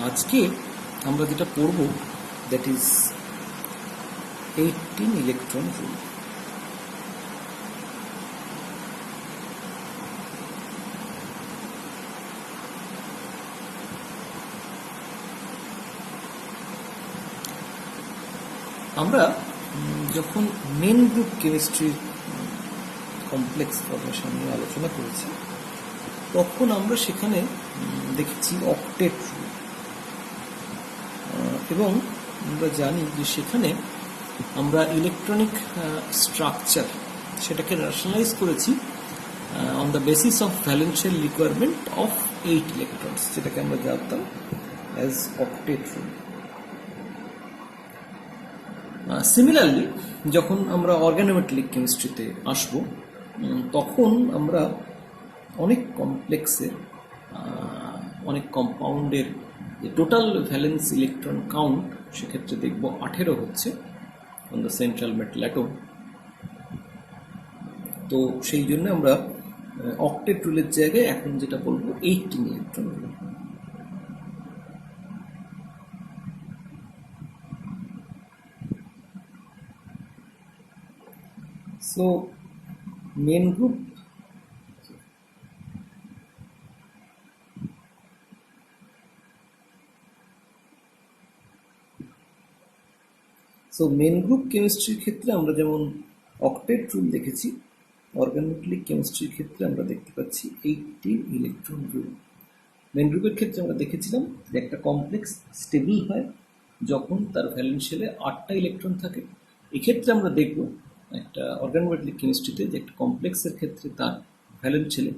আজকে আমরা যেটা পড়ব দ্যাট ইজ 18 ইলেকট্রন রুল। আমরা যখন মেন গ্রুপ কেমিস্ট্রির কমপ্লেক্স ফরমেশন নিয়ে আলোচনা করেছি তখন আমরা সেখানে দেখেছি অক্টেট রুল, এবং আমরা জানি যে সেখানে আমরা ইলেকট্রনিক স্ট্রাকচার সেটাকে রেশনালাইজ করেছি on the basis of valential requirement of 8 electrons, যেটাকে আমরা জানতাম অ্যাজ অক্টেট রুল। সিমিলারলি যখন আমরা অর্গানোমেটালিক কেমিস্ট্রিতে আসব তখন আমরা অনেক কমপ্লেক্সের অনেক কম্পাউন্ডের যে টোটাল ভ্যালেন্স ইলেকট্রন কাউন্ট সেক্ষেত্রে দেখব 18 হচ্ছে on the central metal atom. তো সেই জন্য আমরা অক্টেট রুলের জায়গায় এখন যেটা বলবো 18 electron rule. So main group কেমিস্ট্রির ক্ষেত্রে আমরা যেমন অক্টেট রুল দেখেছি, অর্গানোমেটালিক কেমিস্ট্রির ক্ষেত্রে আমরা দেখতে পাচ্ছি 18 ইলেকট্রন রুল। মেন গ্রুপের ক্ষেত্রে আমরা দেখেছিলাম যে একটা কমপ্লেক্স স্টেবল হয় যখন তার ভ্যালেন্সিয়ালে 8টা ইলেকট্রন থাকে। এক্ষেত্রে আমরা দেখব একটা অর্গানোমেটালিক কেমিস্ট্রিতে যে একটা কমপ্লেক্সের ক্ষেত্রে তার ভ্যালেন্সিয়ালে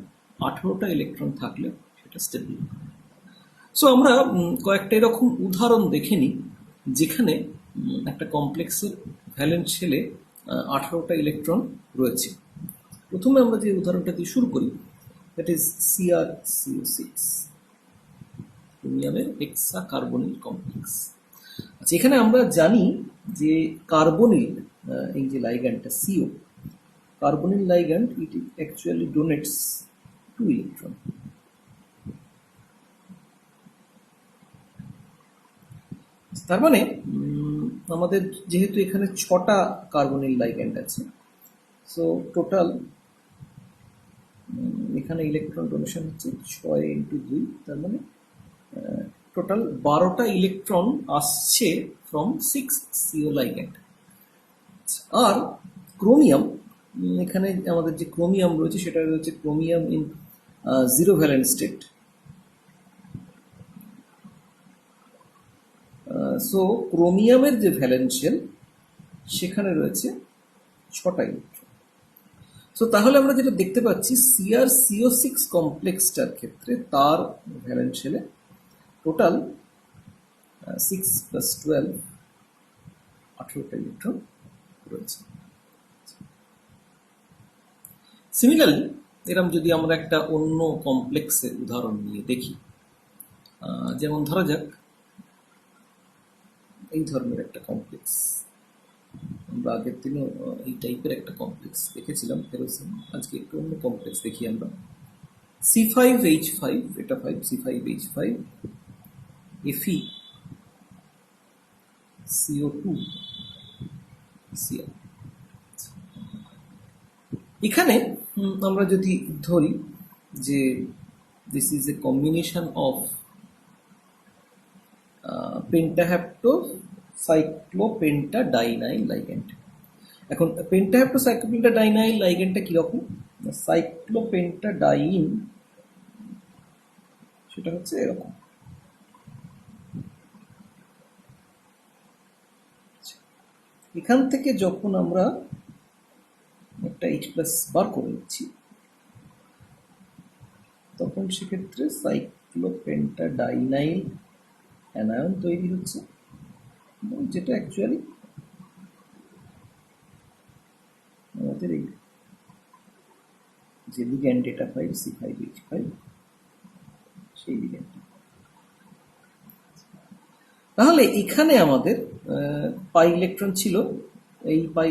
18টা ইলেকট্রন থাকলে সেটা স্টেবল। সো আমরা কয়েকটা এরকম উদাহরণ দেখে নিই যেখানে একটা কমপ্লেক্সের ভ্যালেন্সিয়ালে 18টা ইলেকট্রন রয়েছে। প্রথমে আমরা যে উদাহরণটা দিয়ে শুরু করি দ্যাট ইজ CrCO6, ক্রোমিয়ামের হেক্সা কার্বনিল কমপ্লেক্স। আচ্ছা, এখানে আমরা জানি যে কার্বনিল এই যে লাইগ্যান্ডটা CO, carbonyl ligand it actually donates 2 electron. তার মানে আমাদের যেহেতু এখানে 6টা কার্বনিল লাইগ্যান্ড আছে, সো টোটাল এখানে ইলেকট্রন ডোনেশন হচ্ছে 6 × 2, তার মানে টোটাল 12টা ইলেকট্রন আসছে ফ্রম 6 CO লাইগ্যান্ড। আর ক্রোমিয়াম, এখানে আমাদের যে ক্রোমিয়াম রয়েছে সেটা রয়েছে chromium in 0 valence state. So ক্রোমিয়ামের যে ভ্যালেন্সিয়াল সেখানে রয়েছে 6টা ইলেকট্রন। সো তাহলে আমরা যেটা দেখতে পাচ্ছি CrCO6 কমপ্লেক্সটার ক্ষেত্রে তার ভ্যালেন্সিয়ালে টোটাল 6 + 12 18টা ইলেকট্রন রয়েছে। সিমিলারলি এরকম যদি আমরা একটা অন্য কমপ্লেক্সের উদাহরণ নিয়ে দেখি, যেমন ধরা যাক এই ধরনের একটা কমপ্লেক্স, আমরা আগের দিনও এই টাইপের একটা কমপ্লেক্স দেখেছিলাম ফেরোসিন। আজকে একটু অন্য কমপ্লেক্স দেখি আমরা। C5H5, এটা 5 C5H5, Fe CO2 Cl। এখানে আমরা যদি ধরি যে this is a combination of pentahaptocyclopentadienyl ligand. এখন পেন্টাহ্যাপ্টোসাইক্লোপেন্টাডাইনাইল লাইগ্যান্ডটা কিরকম? সাইক্লোপেন্টাডাইন সেটা হচ্ছে এরকম। এখান থেকে যখন আমরা একটা H+ বার করে নিচ্ছি তখন সেক্ষেত্রে সাইক্লোপেন্টাডাইনাইল অ্যানায়ন তৈরি হচ্ছে, যেটা অ্যাকচুয়ালি আমাদের এই যে লিগ্যান্ড এটা 5 C5H5 সেই লিগ্যান্ড। তাহলে এখানে আমাদের পাই ইলেকট্রন ছিল, এই পাই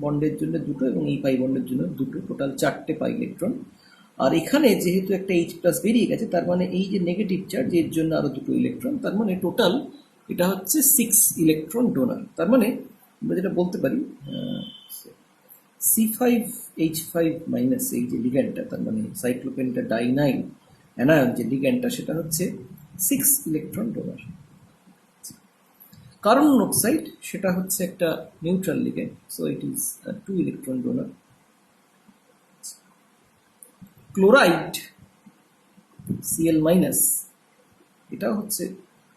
বন্ডের জন্য 2টো এবং এই পাই বন্ডের জন্য 2টো, টোটাল 4টে পাই ইলেকট্রন। আর এখানে যেহেতু একটা H প্লাস বেরিয়ে গেছে, তার মানে এই যে নেগেটিভ চার্জ এর জন্য আরো দুটো ইলেকট্রন, তার মানে টোটাল এটা হচ্ছে 6 ইলেকট্রন ডোনার। তার মানে আমরা যেটা বলতে পারি C5H5 মাইনাস এই যে লিগ্যান্ডটা, তার মানে সাইক্লোপেন্টা ডাইনাইল অ্যানায়ন যে লিগ্যান্ডটা, সেটা হচ্ছে 6 ইলেকট্রন ডোনার। কার্বন মনোক্সাইড সেটা হচ্ছে একটা neutral ligand, so it is 2 electron donor. Chloride Cl minus এটা হচ্ছে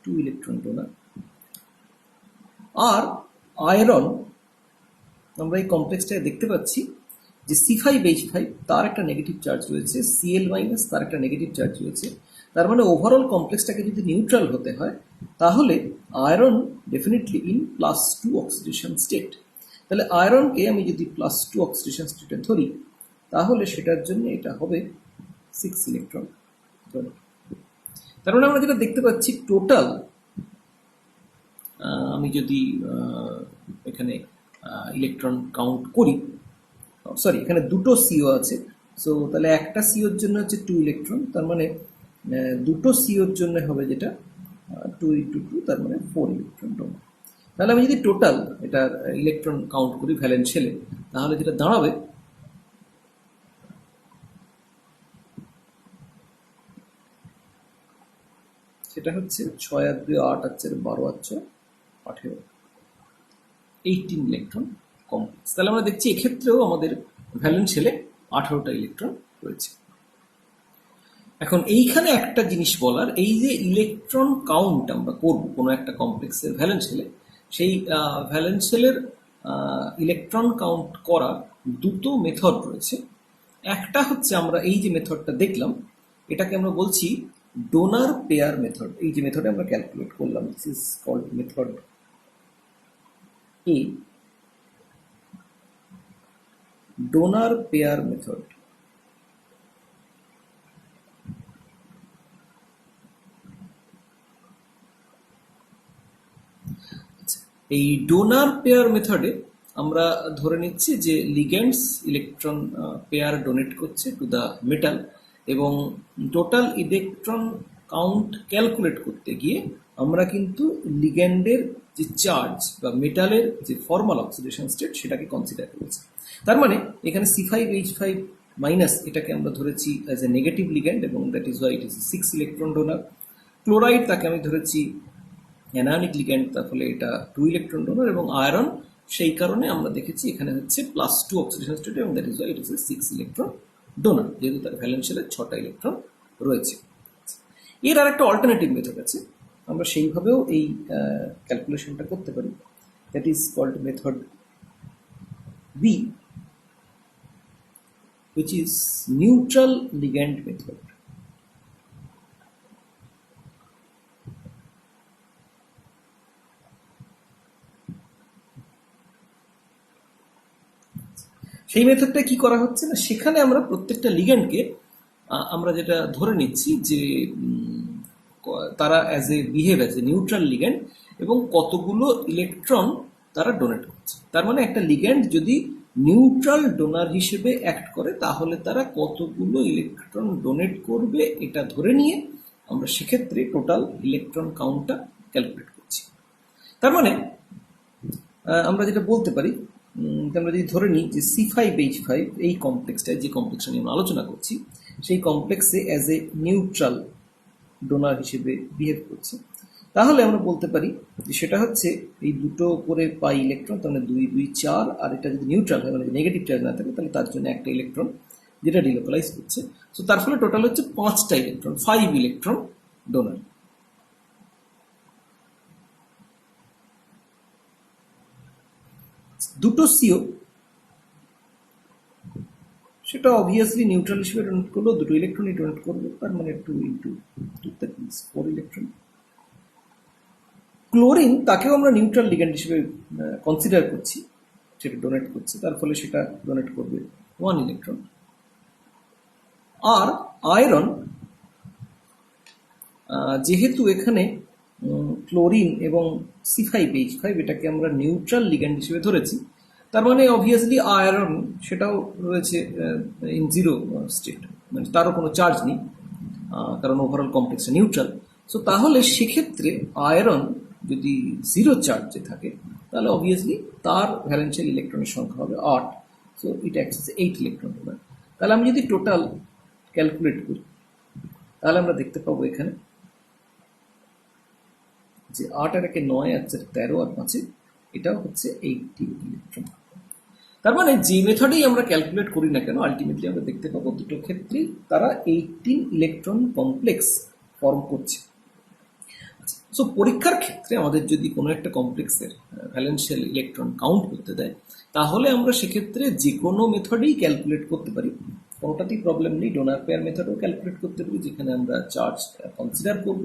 2 ইলেকট্রন ডোনার। আর আয়রন আমরা এই কমপ্লেক্সটায় দেখতে পাচ্ছি যে C5H5 তার একটা নেগেটিভ চার্জ রয়েছে, Cl মাইনাস তার একটা নেগেটিভ চার্জ রয়েছে। তার মানে ওভারঅল কমপ্লেক্সটাকে যদি নিউট্রাল হতে হয় তাহলে iron definitely in +2 oxidation state. তাহলে আয়রনকে আমি যদি +2 অক্সিডেশন স্টেটে ধরি তাহলে সেটার জন্য এটা হবে 6 ইলেকট্রন। তার মানে আমরা যেটা দেখতে পাচ্ছি টোটাল, আমি যদি এখানে ইলেকট্রন কাউন্ট করি, সরি এখানে দুটো সিও আছে, সো তাহলে একটা সিওর জন্য হচ্ছে 2 ইলেকট্রন, তার মানে দুটো সিওর জন্য হবে যেটা 2 × 2, তার মানে 4 ইলেকট্রন ডোনার। তাহলে আমি যদি টোটাল এটার ইলেকট্রন কাউন্ট করি ভ্যালেন্স শেলে, তাহলে যেটা দাঁড়াবে সেটা হচ্ছে 6 আর 2 8 আর 4 12 আর 6 18, 18 ইলেকট্রন কমপ্লেক্স। তাহলে আমরা দেখছি এক্ষেত্রেও আমাদের ভ্যালেন্স শেলে 18টা ইলেকট্রন রয়েছে। এখন এইখানে একটা জিনিস বলার, এই যে ইলেকট্রন কাউন্ট আমরা করব কোনো একটা কমপ্লেক্সের ভ্যালেন্স শেলে, সেই ভ্যালেন্স শেলের ইলেকট্রন কাউন্ট করার দুটো মেথড রয়েছে। একটা হচ্ছে আমরা এই যে মেথডটা দেখলাম, এটাকে আমরা বলছি ডোনার পেয়ার মেথড। এই যে মেথডে আমরা ক্যালকুলেট করলাম, this is called method A, donor pair method. এই ডোনার পেয়ার মেথডে আমরা ধরে নিচ্ছি যে লিগ্যান্ডস ইলেকট্রন পেয়ার ডোনেট করছে টু দ্য মেটাল, এবং টোটাল ইলেকট্রন কাউন্ট ক্যালকুলেট করতে গিয়ে আমরা কিন্তু লিগ্যান্ডের যে চার্জ বা মেটালের যে ফর্মাল অক্সিডেশন স্টেট সেটাকে কনসিডার করেছি। তার মানে এখানে C5H5 মাইনাস এটাকে আমরা ধরেছি অ্যাজ এ নেগেটিভ লিগ্যান্ড, এবং that is why it is 6 electron donor. Chloride তাকে আমি ধরেছি অ্যানায়নিক লিগ্যান্ড, তার ফলে এটা 2 ইলেকট্রন ডোনার, এবং আয়রন সেই কারণে আমরা দেখেছি এখানে হচ্ছে +2 অক্সিডেশন স্টেট, এবং that is why it is 6 electron donor, যেহেতু তার ভ্যালেন্স শেলে 6টা ইলেকট্রন রয়েছে। এর আর একটা অল্টারনেটিভ মেথড আছে, আমরা সেইভাবেও এই ক্যালকুলেশনটা করতে পারি, that is called method B, which is neutral ligand method. সেই মেথডটা কি করা হচ্ছে না, সেখানে আমরা প্রত্যেকটা লিগ্যান্ডকে আমরা যেটা ধরে নিচ্ছি যে তারা behave as a neutral ligand, এবং কতগুলো ইলেকট্রন তারা ডোনেট করছে। তার মানে একটা লিগ্যান্ড যদি নিউট্রাল ডোনার হিসেবে অ্যাক্ট করে তাহলে তারা কতগুলো ইলেকট্রন ডোনেট করবে এটা ধরে নিয়ে আমরা সেক্ষেত্রে টোটাল ইলেকট্রন কাউন্টটা ক্যালকুলেট করছি। তার মানে আমরা যেটা বলতে পারি, আমরা যদি ধরে নিই যে C5H5 এই কমপ্লেক্সটায়, যে কমপ্লেক্সটা নিয়ে আমরা আলোচনা করছি, সেই কমপ্লেক্সে অ্যাজ এ নিউট্রাল ডোনার হিসেবে বিহেভ করছে, তাহলে আমরা বলতে পারি যে সেটা হচ্ছে এই দুটো করে পাই ইলেকট্রন, তার মানে 2 2 4, আর এটা যদি নিউট্রাল হয় মানে নেগেটিভ চার্জ না থাকে তাহলে তার জন্য একটা ইলেকট্রন যেটা ডিলোকালাইজ করছে, সো তার ফলে টোটাল হচ্ছে 5টা ইলেকট্রন, 5 ইলেকট্রন ডোনার। দুটো সিও সেটা অবভিয়াসলি নিউট্রাল হিসেবে ডোনেট করলো, দুটো ইলেকট্রনই ডোনেট করবে, তার মানে 2 × 2, দ্যাট মিন্স 4 ইলেকট্রন। ক্লোরিন তাকেও আমরা নিউট্রাল লিগ্যান্ড হিসেবে কনসিডার করছি, সেটা ডোনেট করছে, তার ফলে সেটা ডোনেট করবে 1 ইলেকট্রন। আর আয়রন, যেহেতু এখানে ক্লোরিন এবং C5H5 এটাকে আমরা নিউট্রাল লিগ্যান্ড হিসেবে ধরেছি, তার মানে অবভিয়াসলি আয়রন সেটাও রয়েছে ইন 0 স্টেট, মানে তারও কোনো চার্জ নেই, কারণ ওভারঅল কমপ্লেক্সটা নিউট্রাল। সো তাহলে সেক্ষেত্রে আয়রন যদি জিরো চার্জে থাকে তাহলে অবভিয়াসলি তার ভ্যালেন্সিয়াল ইলেকট্রনের সংখ্যা হবে 8। So it acts as 8 electron হবে। তাহলে আমি যদি টোটাল ক্যালকুলেট করি তাহলে আমরা দেখতে পাবো এখানে যে 8 আর 1 9 আর 4 13 আর 5 এটাও হচ্ছে 18 ইলেকট্রন। তার মানে যে মেথডেই আমরা ক্যালকুলেট করি না কেন আলটিমেটলি আমরা দেখতে পাবো দুটো ক্ষেত্রেই তারা 18 ইলেকট্রন কমপ্লেক্স ফর্ম করছে। সো পরীক্ষার ক্ষেত্রে আমাদের যদি কোনো একটা কমপ্লেক্সের ভ্যালেন্সিয়াল ইলেকট্রন কাউন্ট করতে দেয় তাহলে আমরা সেক্ষেত্রে যে কোনো মেথডেই ক্যালকুলেট করতে পারি, কোনোটাতেই প্রবলেম নেই। ডোনার পেয়ার মেথডেও ক্যালকুলেট করতে পারি যেখানে আমরা চার্জ কনসিডার করব,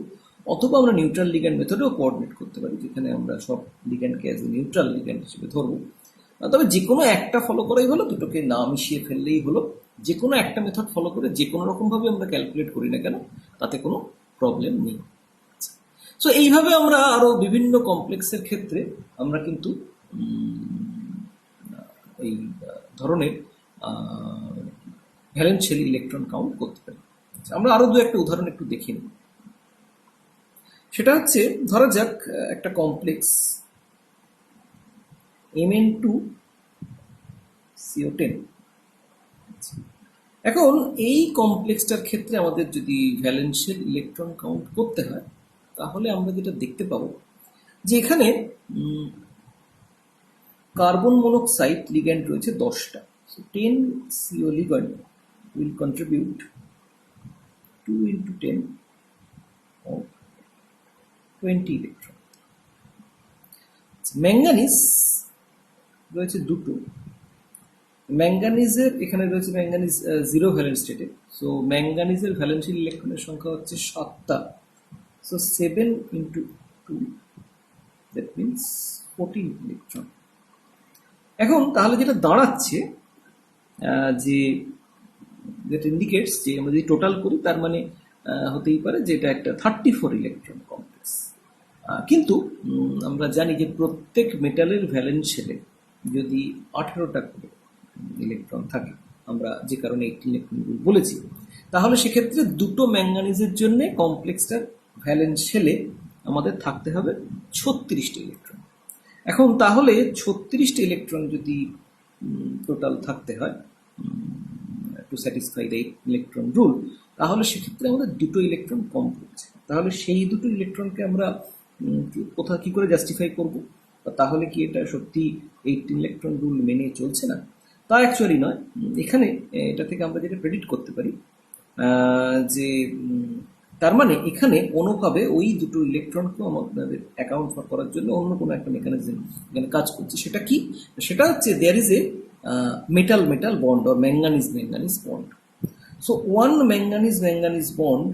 অথবা আমরা নিউট্রাল লিগ্যান্ড মেথডেও কোঅর্ডিনেট করতে পারি যেখানে আমরা সব লিগ্যান্ডকে অ্যাজ এ নিউট্রাল লিগ্যান্ড হিসেবে ধরবো। তবে যে কোনো একটা ফলো করাই হলো, দুটোকে না মিশিয়ে ফেললেই হলো। যে কোনো একটা মেথড ফলো করে যে কোনো রকমভাবে আমরা ক্যালকুলেট করি না কেন তাতে কোনো প্রবলেম নেই। সো এইভাবে আমরা আরো বিভিন্ন কমপ্লেক্সের ক্ষেত্রে আমরা কিন্তু এই ধরনের ভ্যালেন্সিয়াল ইলেকট্রন কাউন্ট করতে পারি। আমরা আরো দু একটা উদাহরণ একটু দেখে নিই। সেটা হচ্ছে ধরা যাক একটা কমপ্লেক্স Mn2CO10। এখন এই কমপ্লেক্সটার ক্ষেত্রে আমাদের যদি ভ্যালেন্সিয়াল ইলেকট্রন কাউন্ট করতে হয় তাহলে আমরা যেটা দেখতে পাবো যে এখানে কার্বন মনোক্সাইড লিগ্যান্ড রয়েছে 10টা। So 10 CO ligand will contribute 2 into 10 or 20 electron. Manganese রয়েছে দুটো। ম্যাঙ্গানিজের এখানে রয়েছে ম্যাঙ্গানিজ 0 ভ্যালেন্স স্টেটে। সো ম্যাঙ্গানিজের ভ্যালেন্সিয়াল ইলেকট্রনের সংখ্যা হচ্ছে 7টা। So 7 into 2, that means 14 electron. এখন তাহলে যেটা দাঁড়াচ্ছে যে যেটা ইন্ডিকেটস যে আমরা যদি টোটাল করি তার মানে হতেই পারে যে এটা একটা 34 ইলেকট্রন কমপ্লেক্স। কিন্তু আমরা জানি যে প্রত্যেক মেটালের ভ্যালেন্সিয়ালে যদি 18টা করে ইলেকট্রন থাকে, আমরা যে কারণে 18 ইলেকট্রন বলেছি, তাহলে সেক্ষেত্রে দুটো ম্যাঙ্গানিজের জন্য কমপ্লেক্সটার ভ্যালেন্সিয়ালে আমাদের থাকতে হবে 36টা ইলেকট্রন। এখন তাহলে 36টা ইলেকট্রন যদি টোটাল থাকতে হয় to satisfy the electron rule, তাহলে সেক্ষেত্রে আমাদের দুটো ইলেকট্রন কম পড়ছে। তাহলে সেই দুটো ইলেকট্রনকে আমরা কোথাও কি করে জাস্টিফাই করব? তাহলে কি এটা সত্যি 18 ইলেকট্রন রুল মেনে চলছে না? তা অ্যাকচুয়ালি নয়। এখানে এটা থেকে আমরা যেটা প্রেডিক্ট করতে পারি যে তার মানে এখানে কোনোভাবে ওই দুটো ইলেকট্রনকেও আমাদের অ্যাকাউন্ট করার জন্য অন্য কোনো একটা মেকানিজম এখানে কাজ করছে। সেটা কি? সেটা হচ্ছে there is a metal metal bond or manganese manganese bond. So one manganese manganese bond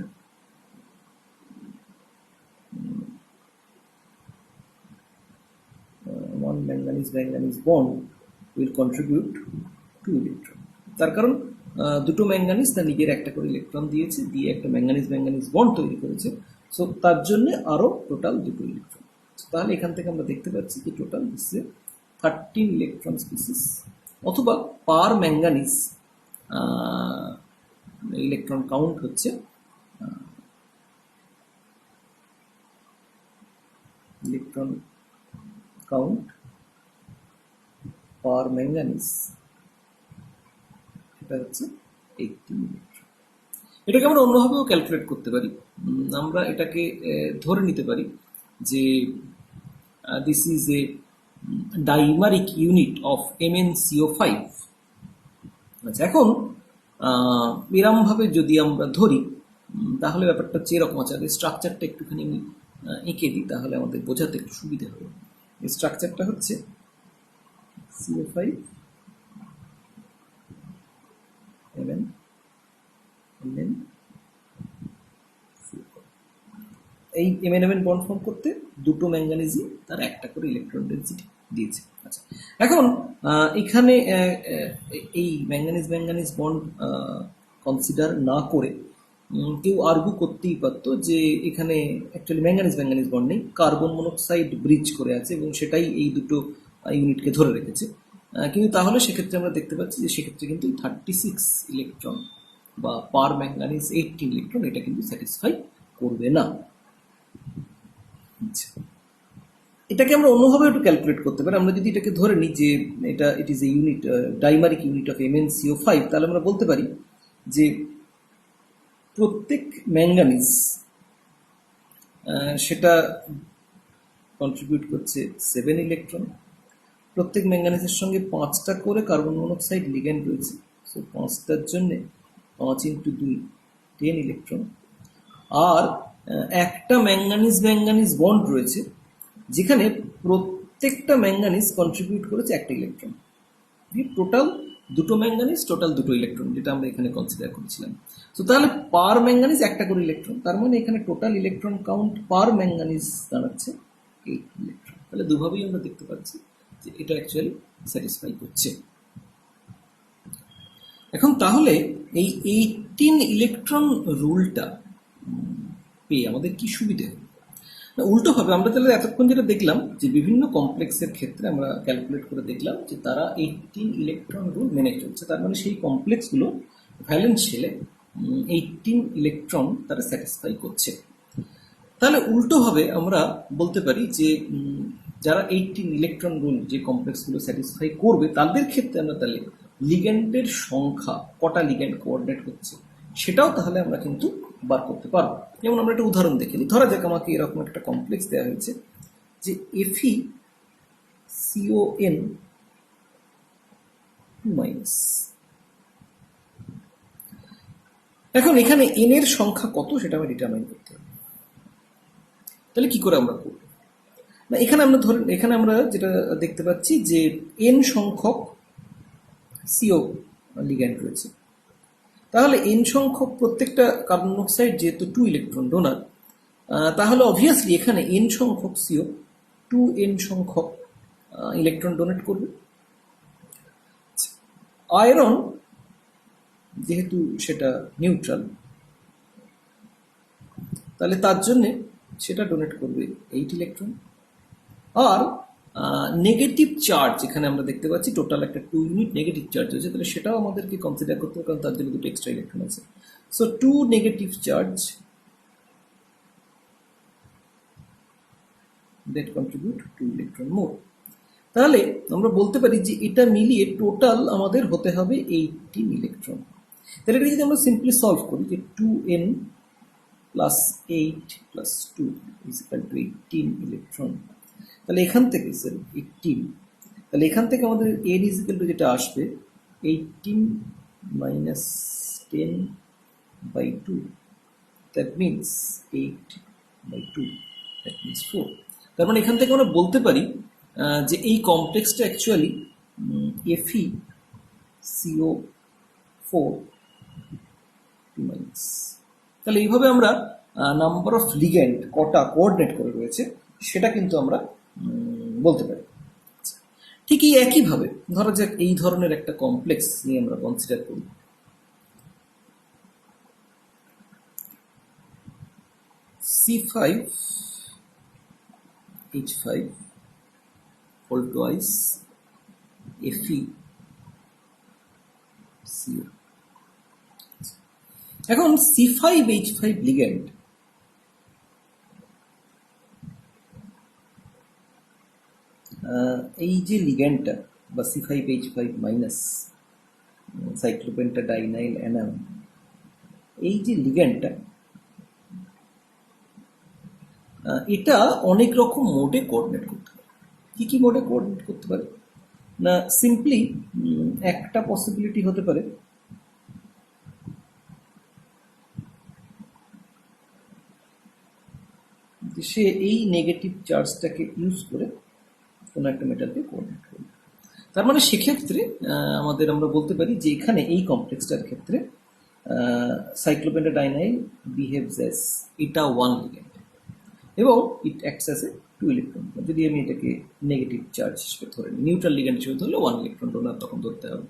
will contribute 2 electron. তার কারণ দুটো ম্যাঙ্গানিজ তার নিজের একটা করে ইলেকট্রন দিয়েছে, দিয়ে একটা ম্যাঙ্গানিজ ম্যাঙ্গানিজ বন্ড তৈরি করেছে। সো তার জন্য আরো টোটাল দুটো ইলেকট্রন। তাহলে এখান থেকে আমরা দেখতে পাচ্ছি যে টোটাল দিচ্ছে 13 ইলেকট্রন স্পিসিস, অথবা পার ম্যাঙ্গানিজ ইলেকট্রন কাউন্ট হচ্ছে ইলেকট্রন কাউন্ট পার ম্যাঙ্গানিজ, এটা হচ্ছে 18 ইলেকট্রন। এটাকে আমরা অন্যভাবেও ক্যালকুলেট করতে পারি। আমরা এটাকে ধরে নিতে পারি যে this is a dimeric unit of MnCO5। আচ্ছা, এখন এরমভাবে যদি আমরা ধরি তাহলে ব্যাপারটা হচ্ছে এরকম আছে। স্ট্রাকচারটা একটুখানি আমি এঁকে দিই তাহলে আমাদের বোঝাতে একটু সুবিধা হবে। এই স্ট্রাকচারটা হচ্ছে CO5 Mn Mn এই MnMn বন্ড ফর্ম করতে দুটো ম্যাঙ্গানিজই তার একটা করে ইলেকট্রন ডেনসিটি দিয়েছে। আচ্ছা, এখন এখানে এই ম্যাঙ্গানিজ ম্যাঙ্গানিজ বন্ড কনসিডার না করে কেউ আর্গু করতেই পারতো যে এখানে অ্যাকচুয়ালি ম্যাঙ্গানিজ ম্যাঙ্গানিজ বন্ড নেই, কার্বন মনোক্সাইড ব্রিজ করে আছে এবং সেটাই এই দুটো ইউনিটকে ধরে রেখেছে। কিন্তু তাহলে সেক্ষেত্রে আমরা দেখতে পাচ্ছি যে সেক্ষেত্রে কিন্তু 36 ইলেকট্রন বা পার ম্যাঙ্গানিজ 18 ইলেকট্রন, এটা কিন্তু স্যাটিসফাই করবে না। আচ্ছা, এটাকে আমরা অন্যভাবে একটু ক্যালকুলেট করতে পারি। আমরা যদি এটাকে ধরে নিই যে এটা it is a unit, dimeric unit of MnCO5, তাহলে আমরা বলতে পারি যে প্রত্যেক ম্যাঙ্গানিজ সেটা কন্ট্রিবিউট করছে 7 ইলেকট্রন। প্রত্যেক ম্যাঙ্গানিজের সঙ্গে 5টা করে কার্বন মনোক্সাইড লিগ্যান্ড রয়েছে, সো 5টার জন্যে 5 ইন্টু 2 10 ইলেকট্রন। আর একটা ম্যাঙ্গানিজ ম্যাঙ্গানিজ বন্ড রয়েছে যেখানে প্রত্যেকটা ম্যাঙ্গানিজ কন্ট্রিবিউট করেছে 1টা ইলেকট্রন। টোটাল 2টো ম্যাঙ্গানিজ, টোটাল 2টো ইলেকট্রন, যেটা আমরা এখানে কনসিডার করেছিলাম। তো তাহলে পার ম্যাঙ্গানিজ 1টা করে ইলেকট্রন, তার মানে এখানে টোটাল ইলেকট্রন কাউন্ট পার ম্যাঙ্গানিজ দাঁড়াচ্ছে 8 ইলেকট্রন। তাহলে দুভাবেই আমরা দেখতে পাচ্ছি যে এটা অ্যাকচুয়ালি স্যাটিসফাই করছে। এখন তাহলে এই 18 ইলেকট্রন রুলটা পেয়ে আমাদের কি সুবিধে? না, উল্টো হবে। আমরা তাহলে এতক্ষণ যেটা দেখলাম যে বিভিন্ন কমপ্লেক্সের ক্ষেত্রে আমরা ক্যালকুলেট করে দেখলাম যে তারা 18 ইলেকট্রন রুল মেনে চলছে, তার মানে সেই কমপ্লেক্সগুলো ভ্যালেন্স শেলে 18 ইলেকট্রন তারা স্যাটিসফাই করছে। তাহলে উল্টোভাবে আমরা বলতে পারি যে যারা 18 ইলেকট্রন রুল যে কমপ্লেক্সগুলো স্যাটিসফাই করবে তাদের ক্ষেত্রে আমরা তাহলে লিগ্যান্ডের সংখ্যা, কটা লিগ্যান্ড কোঅর্ডিনেট হচ্ছে, সেটাও তাহলে আমরা কিন্তু বার করতে পারবো। যেমন আমরা একটা উদাহরণ দেখে নিই। ধরা যাক আমাকে এরকম একটা কমপ্লেক্স দেওয়া হয়েছে যে FeCON2-। এখন এখানে n এর সংখ্যা কত সেটা আমি ডিটারমাইন করতে হবে। তাহলে কি করে আমরা করব? না, এখানে আমরা যেটা দেখতে পাচ্ছি যে n সংখ্যক CO লিগ্যান্ড রয়েছে। তাহলে n সংখ্যক প্রত্যেকটা কার্বন মনোক্সাইড যেহেতু 2 ইলেকট্রন ডোনার, তাহলে অবভিয়াসলি এখানে n সংখ্যক CO 2n সংখ্যক ইলেকট্রন ডোনেট করবে। আয়রন যেহেতু সেটা নিউট্রাল, তাহলে তার জন্যে সেটা ডোনেট করবে 8 ইলেকট্রন। আর নেগেটিভ চার্জ এখানে আমরা দেখতে পাচ্ছি টোটাল একটা 2 ইউনিট নেগেটিভ চার্জ হয়েছে, তাহলে সেটাও আমাদেরকে কনসিডার করতে হবে, কারণ তার জন্য 2টো এক্সট্রা ইলেকট্রন আছে। So 2 negative charge that contribute 2 electron more। তাহলে আমরা বলতে পারি যে এটা মিলিয়ে টোটাল আমাদের হতে হবে 18 ইলেকট্রন। তাহলে এটা যদি আমরা সিম্পলি সলভ করি যে 2n plus 8 plus 2 is equal to 18 electron, তাহলে এখান থেকে স্যার 18, তাহলে এখান থেকে আমাদের n ইজ ইকুয়াল টু যেটা আসবে 18 minus 10 by 2, that means 8 by 2, that means 4। তার মানে এখান থেকে আমরা বলতে পারি যে এই কমপ্লেক্সটা অ্যাকচুয়ালি FeCO4 মাইনাস। তাহলে এইভাবে আমরা নাম্বার অফ লিগ্যান্ড কটা কোঅর্ডিনেট করে রয়েছে সেটা কিন্তু আমরা বলতে পারি। ঠিক এই একইভাবে ধরা যাক এই ধরনের একটা কমপ্লেক্স নিয়ে আমরা কনসিডার করি। C5H5 whole twice FeCO। এখন C5H5 লিগ্যান্ড এই যে লিগ্যান্ডটা বা C5H5 মাইনাস সাইক্লোপেন্টাডাইনাইল অ্যানাম, এই যে লিগ্যান্ডটা এটা অনেক রকম মোডে কোঅর্ডিনেট করতে পারে। কি কি মোডে কোঅর্ডিনেট করতে পারে? না, সিম্পলি একটা পসিবিলিটি হতে পারে যে সে এই নেগেটিভ চার্জটাকে ইউজ করে কোনো একটা মেটালকে কোঅর্ডিনেট করবে। তার মানে সেক্ষেত্রে আমরা বলতে পারি যে এখানে এই কমপ্লেক্সটার ক্ষেত্রে সাইক্লোপেন্টাডাইনাইল বিহেভস অ্যাজ এটা 1 লিগ্যান্ড এবং ইট অ্যাক্টস অ্যাজ এ 2 ইলেকট্রন। যদি আমি এটাকে নেগেটিভ চার্জ হিসেবে ধরে নিই, নিউট্রাল লিগ্যান্ড হিসেবে ধরলে 1 ইলেকট্রন ডোনার তখন ধরতে হবে।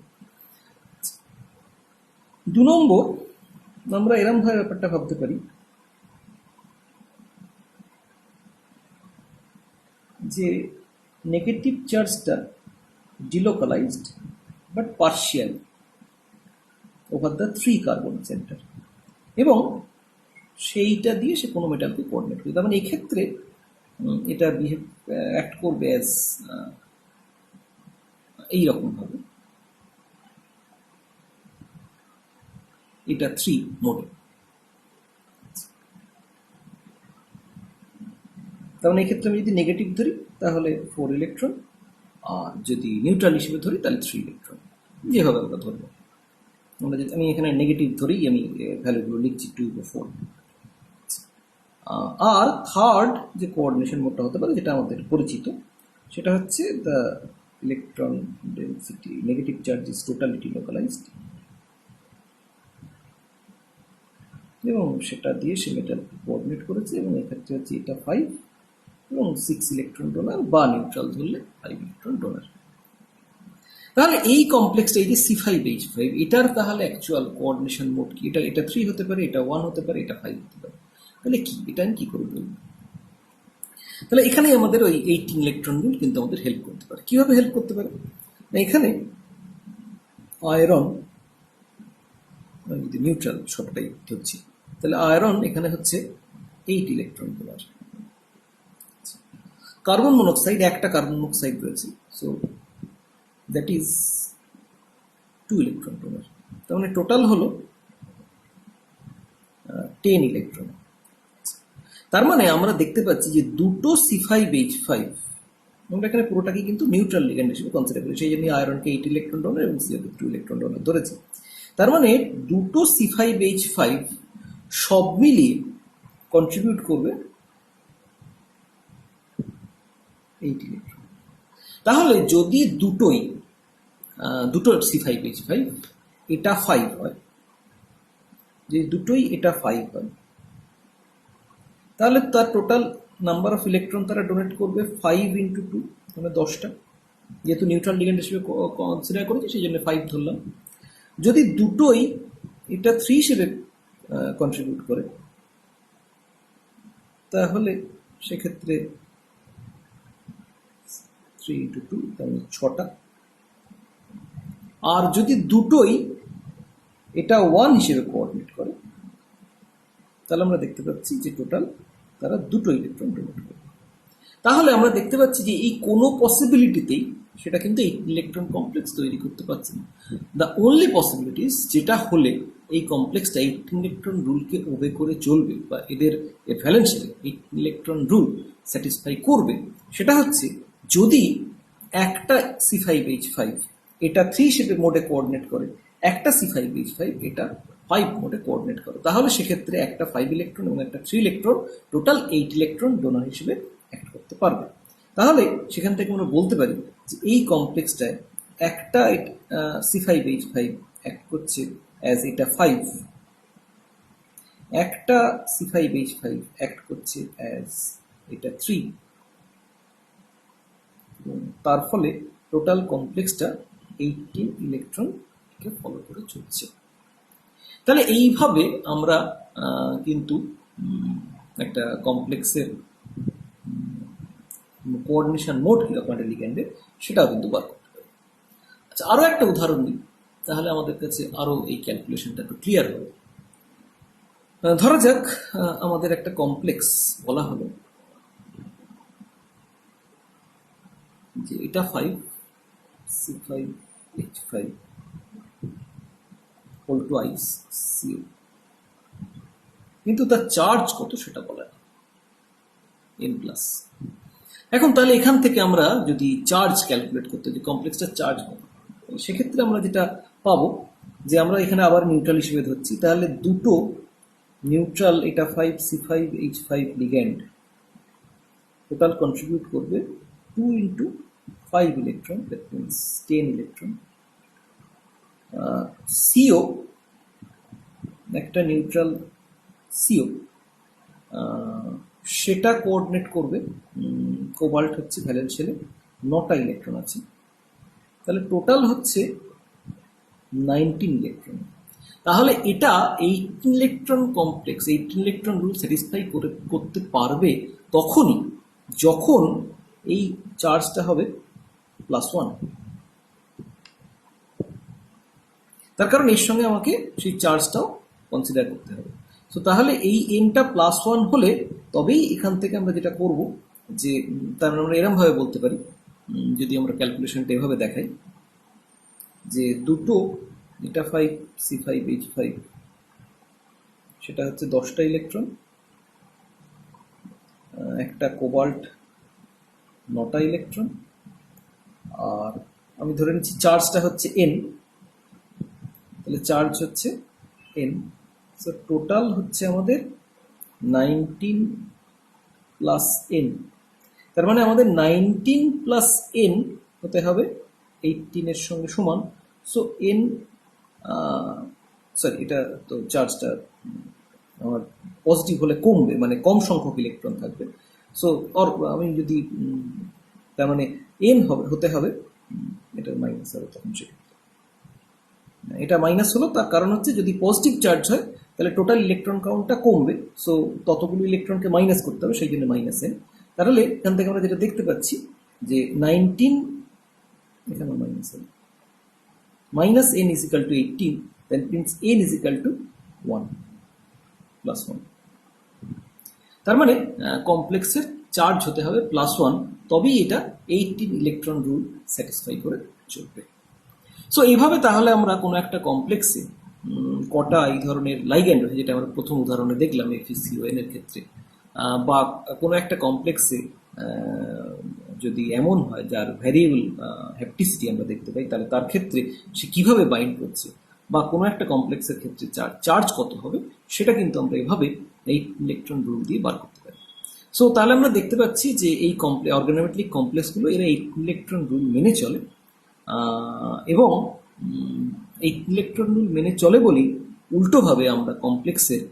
2 নম্বর আমরা এরমভাবে ব্যাপারটা ভাবতে পারি যে নেগেটিভ চার্জটা delocalised but partial. Over the 3 carbon centre, এবং সেইটা দিয়ে সে কোনো মেটালকে কোঅর্ডিনেট করবে। তার মানে এই ক্ষেত্রে এটা বিহেভ অ্যাক্ট করবে অ্যাজ এইরকমভাবে, এটা 3 মোডে। তার মানে এক্ষেত্রে আমি যদি নেগেটিভ ধরি তাহলে 4 ইলেকট্রন, আর যদি নিউট্রাল হিসেবে ধরি তাহলে 3 ইলেকট্রন, যেভাবে আমরা ধরবো। আমরা যদি আমি এখানে নেগেটিভ ধরেই আমি ভ্যালুগুলো লিখছি 2 বা 4। আর থার্ড যে কোঅর্ডিনেশন মোডটা হতে পারে, যেটা আমাদের পরিচিত, সেটা হচ্ছে the electron density negative charge is totality localised, এবং সেটা দিয়ে সে মেটাল কোঅর্ডিনেট করেছে, এবং এক্ষেত্রে হচ্ছে এটা 5 এবং 6 ইলেকট্রন ডোনার, বা নিউট্রাল ধরলে 5 ইলেকট্রন ডোনার। তাহলে এই কমপ্লেক্সটা, এই যে C5H5, এটার তাহলে অ্যাকচুয়াল কোঅর্ডিনেশন মোড কি? এটা 3 হতে পারে, এটা 1 হতে পারে, এটা 5 হতে পারে। তাহলে কি, এটা আমি কি করে বলবো? তাহলে এখানে আমাদের ওই 18 ইলেকট্রন রুল কিন্তু আমাদের হেল্প করতে পারে। কিভাবে হেল্প করতে পারে? না, এখানে আয়রন, যদি নিউট্রাল সবটাই ধরছি, তাহলে আয়রন এখানে হচ্ছে 8 ইলেকট্রন ডোনার। কার্বন মনোক্সাইড, একটা কার্বন মনোক্সাইড রয়েছে, so that is 2 electron donor. তার মানে টোটাল হলো 10 ইলেকট্রন। তার মানে আমরা দেখতে পাচ্ছি যে দুটো C5H5, আমরা এখানে পুরোটাকে কিন্তু নিউট্রাল লিগ্যান্ড হিসেবে কনসিডার করি, সেই জন্য আয়রনকে 8 ইলেকট্রন ডোনার এবং সিওকে 2 ইলেকট্রন ডোনার ধরেছি। তার মানে দুটো C5H5 সব মিলিয়ে কন্ট্রিবিউট করবে 8 ইলেকট্রন। তাহলে যদি দুটো C5H5 এটা 5 হয়, যে দুটোই এটা 5 হয়, তাহলে তার টোটাল নাম্বার অফ ইলেকট্রন তারা ডোনেট করবে 5 ইন্টু 2, মানে 10টা। যেহেতু নিউট্রাল লিগ্যান্ড হিসেবে কনসিডার করেছি, সেই জন্য 5 ধরলাম। যদি দুটোই এটা 3 হিসেবে কন্ট্রিবিউট করে, তাহলে সেক্ষেত্রে 3 ইন্টু 2, তাহলে 6টা। আর যদি দুটোই এটা 1 হিসেবে কোঅর্ডিনেট করে, তাহলে আমরা দেখতে পাচ্ছি যে টোটাল তারা 2 ইলেকট্রন ডোনেট করে। তাহলে আমরা দেখতে পাচ্ছি যে এই কোনো পসিবিলিটিতেই সেটা কিন্তু 8 ইলেকট্রন কমপ্লেক্স তৈরি করতে পারছে না। দ্য ওনলি পসিবিলিটিস যেটা হলে এই কমপ্লেক্সটা 18 ইলেকট্রন রুলকে ওবে করে চলবে, বা এদের ভ্যালেন্সিয়াল 18 ইলেকট্রন রুল স্যাটিসফাই করবে, সেটা হচ্ছে যদি একটা C5H5 এটা 3 হিসেবে মোডে কোঅর্ডিনেট করে, একটা C5H5 এটা 5 মোডে কোঅর্ডিনেট করে, তাহলে সেক্ষেত্রে একটা 5 ইলেকট্রন এবং একটা 3 ইলেকট্রন, টোটাল 8 ইলেকট্রন ডোনার হিসেবে অ্যাক্ট করতে পারবে। তাহলে সেখান থেকে আমরা বলতে পারি যে এই কমপ্লেক্সটায় একটা C5H5 অ্যাক্ট করছে অ্যাজ এটা 5, একটা C5H5 অ্যাক্ট করছে অ্যাজ এটা 3, তার ফলে টোটাল কমপ্লেক্সটা 18 ইলেকট্রনকে ফলো করে চলছে। তাহলে এইভাবে আমরা কিন্তু একটা কমপ্লেক্সের কোঅর্ডিনেশন মোড কীরকম একটা লিগ্যান্ডের, সেটাও কিন্তু বার করতে পারি। আচ্ছা, আরও একটা উদাহরণ দিই, তাহলে আমাদের কাছে আরও এই ক্যালকুলেশনটা একটু ক্লিয়ার হবে। ধরা যাক আমাদের একটা কমপ্লেক্স বলা হলো যে এটা 5 C5H5 হোল টুয়াইস CO, কিন্তু তার চার্জ কত সেটা বলা নেই, N+। এখন তাহলে এখান থেকে আমরা যদি চার্জ ক্যালকুলেট করতে, যে কমপ্লেক্সটার চার্জ হবে, সেক্ষেত্রে আমরা যেটা পাবো যে আমরা এখানে আবার নিউট্রাল হিসেবে ধরছি, তাহলে দুটো নিউট্রাল এটা 5 C5H5 লিগ্যান্ড টোটাল কন্ট্রিবিউট করবে 2 into 5 electron, that means 10 electron. CO একটা নিউট্রাল CO সেটা কোঅর্ডিনেট করবে, কোবাল্ট হচ্ছে ভ্যালেন্সিয়ালে 9টা ইলেকট্রন আছে, তাহলে টোটাল হচ্ছে 19 ইলেকট্রন। তাহলে এটা 18 electron complex, 18 electron rule satisfy করতে পারবে তখনই যখন এই চার্জটা হবে +1। তার কারণ এর সঙ্গে আমাকে সেই চার্জটাও কনসিডার করতে হবে। তো তাহলে এই এনটা +1 হলে তবেই এখান থেকে আমরা যেটা করব যে তার মানে আমরা এরমভাবে বলতে পারি, যদি আমরা ক্যালকুলেশনটা এভাবে দেখাই যে দুটো η5C5H5 সেটা হচ্ছে 10টা ইলেকট্রন, একটা কোবাল্ট 9টা ইলেকট্রন, আর আমি ধরে নিচ্ছি চার্জটা হচ্ছে n, তাহলে চার্জ হচ্ছে n। সো টোটাল হচ্ছে আমাদের 19 প্লাস n, তার মানে আমাদের 19 প্লাস n হতে হবে 18 এর সঙ্গে সমান। সো n, সরি এটা তো চার্জটা আমার পজিটিভ হলে কমবে, মানে কম সংখ্যক ইলেকট্রন থাকবে। সো আমি যদি তার মানে n হতে হবে, এটা মাইনাস হবে তখন, এটা মাইনাস হলো তার কারণ হচ্ছে যদি পজিটিভ চার্জ হয় তাহলে টোটাল ইলেকট্রন কাউন্টটা কমবে, সো ততগুলো ইলেকট্রনকে মাইনাস করতে হবে, সেই জন্য -n। তাহলে এখান থেকে আমরা যেটা দেখতে পাচ্ছি যে 19, এখানে -n is equal to 18, then means n is equal to 1 +1। তার মানে কমপ্লেক্সের চার্জ হতে হবে +1, তবেই এটা 18 ইলেকট্রন রুল স্যাটিসফাই করে চলবে। সো এইভাবে তাহলে আমরা কোনো একটা কমপ্লেক্সে কটা এই ধরনের লাইগ্যান্ড রয়েছে, যেটা আমরা প্রথম উদাহরণে দেখলাম FeCON এর ক্ষেত্রে, বা কোনো একটা কমপ্লেক্সে যদি এমন হয় যার ভ্যারিয়েবল হ্যাপটিসিটি আমরা দেখতে পাই, তাহলে তার ক্ষেত্রে সে কিভাবে বাইন্ড করছে, বা কোনো একটা কমপ্লেক্সের ক্ষেত্রে চার্জ কত হবে, সেটা কিন্তু আমরা এভাবে এই ইলেকট্রন রুল দিয়ে বার করতে পারি। সো তাহলে আমরা দেখতে পাচ্ছি যে এই অর্গানোমেট্রিক কমপ্লেক্সগুলো এরা এই ইলেকট্রন রুল মেনে চলে, এবং এই ইলেকট্রন রুল মেনে চলে বলেই উল্টোভাবে আমরা কমপ্লেক্সের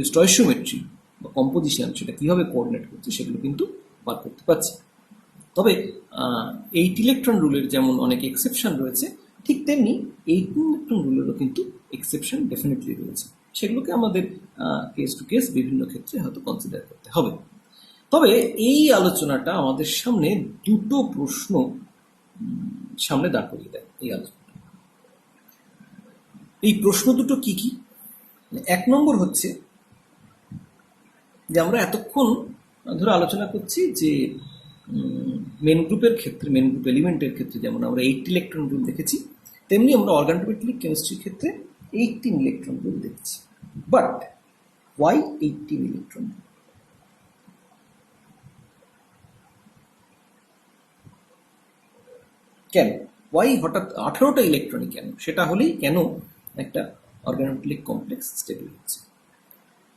স্টয়চিওমেট্রি বা কম্পোজিশন সেটা কীভাবে কোঅর্ডিনেট করছে সেগুলো কিন্তু বার করতে পারছি। তবে 8 ইলেকট্রন রুলের যেমন অনেক এক্সেপশন রয়েছে, ঠিক তেমনি 18 ইলেকট্রন রুলেরও কিন্তু এক্সেপশন ডেফিনেটলি রয়েছে, সেগুলোকে আমাদের কেস টু কেস বিভিন্ন ক্ষেত্রে হয়তো কনসিডার করতে হবে। তবে এই আলোচনাটা আমাদের সামনে দুটো প্রশ্ন সামনে দাঁড় করিয়ে দেয়। এই আলোচনা, এই প্রশ্ন দুটো কি কি? 1 নম্বর হচ্ছে যে আমরা এতক্ষণ ধরে আলোচনা করছি যে মেন গ্রুপের ক্ষেত্রে, মেন গ্রুপ এলিমেন্টের ক্ষেত্রে যেমন আমরা 8 ইলেকট্রন রুল দেখেছি, তেমনি আমরা অর্গানোমেট্রিক কেমিস্ট্রির ক্ষেত্রে 18 ইলেকট্রন রুল দেখেছি। But why 18 electron? কেন ওয়াই হঠাৎ 18টা ইলেকট্রনই কেন? সেটা হলেই কেন একটা অর্গানোমেট্রিক কমপ্লেক্স স্টেবল হচ্ছে।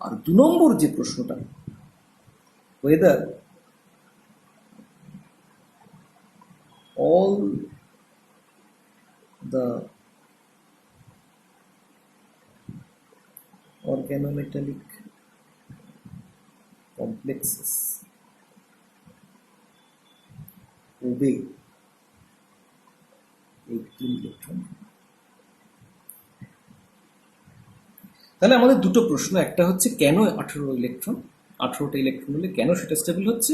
আর 2 নম্বর যে প্রশ্নটা, whether all the organometallic complexes obey 18 electron. তাহলে আমাদের দুটো প্রশ্ন, একটা হচ্ছে কেন 18টা ইলেকট্রন হলে কেন সেটা স্টেবল হচ্ছে,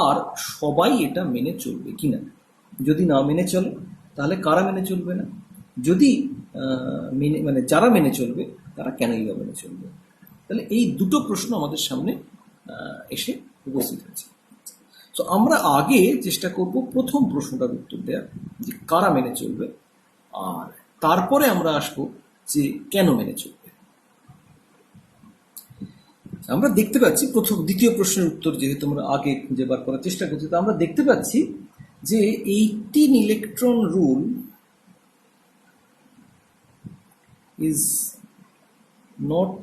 আর সবাই এটা মেনে চলবে কিনা। যদি না মেনে চলে তাহলে কারা মেনে চলবে না, যদি মানে যারা মেনে চলবে তারা কেনই বা মেনে চলবে। তাহলে এই দুটো প্রশ্ন আমাদের সামনে এসে উপস্থিত হয়েছে। তো আমরা আগে চেষ্টা করব প্রথম প্রশ্নটার উত্তর দেওয়ার, যে কারা মেনে চলবে, আর তারপরে আমরা আসবো যে কেন মেনে চলবে। আমরা দেখতে পাচ্ছি দ্বিতীয় প্রশ্নের উত্তর যেহেতু আমরা আগে খুঁজে বার করার চেষ্টা করছি, তো আমরা দেখতে পাচ্ছি যে 18 electron rule is not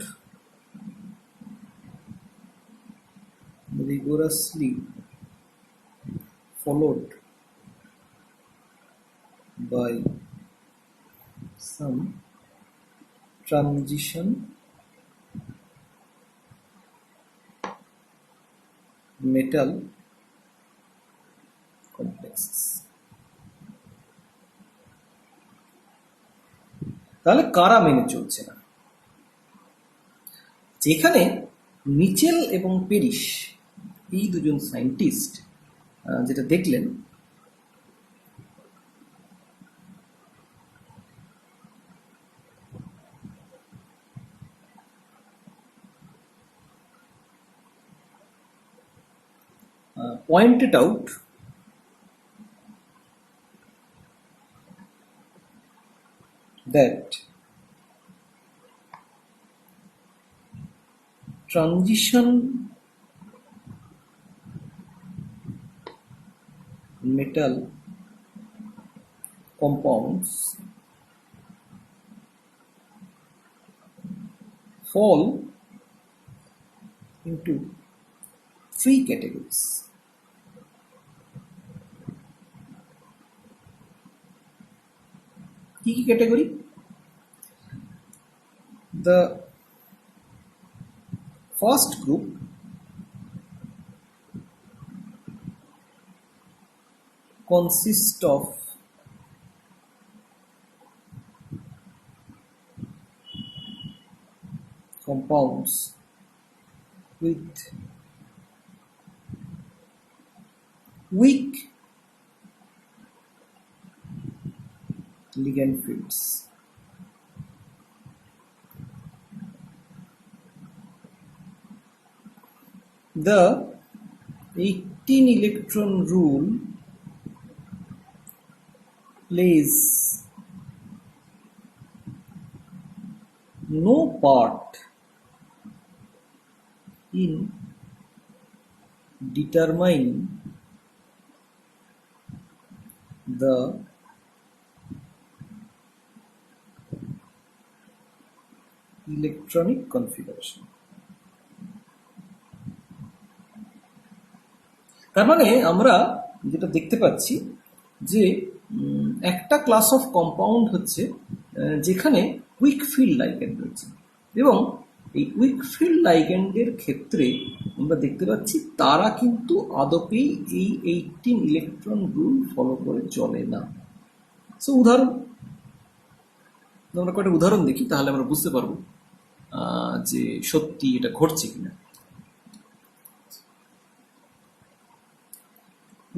rigorously followed by some transition metal complexes। তাহলে কারা মেনে চলছে না? যেখানে মিচেল এবং পেরিস এই দুজন সায়েন্টিস্ট যেটা দেখলেন, pointed out that transition metal compounds fall into three categories. Key category? The first group consists of compounds with weak ligand fields. The 18 electron rule plays no part in determining the electronic configuration. তার মানে আমরা যেটা দেখতে পাচ্ছি যে একটা class of compound হচ্ছে যেখানে উইক ফিল্ড লাইগ্যান্ড রয়েছে, এবং এই উইক ফিল্ড লাইগ্যান্ডের ক্ষেত্রে আমরা দেখতে পাচ্ছি তারা কিন্তু আদপেই এই 18 ইলেকট্রন রুল ফলো করে চলে না। সো উদাহরণ, আমরা কয়েকটা উদাহরণ দেখি, তাহলে আমরা বুঝতে পারবো যে সত্যি এটা ঘটছে কিনা।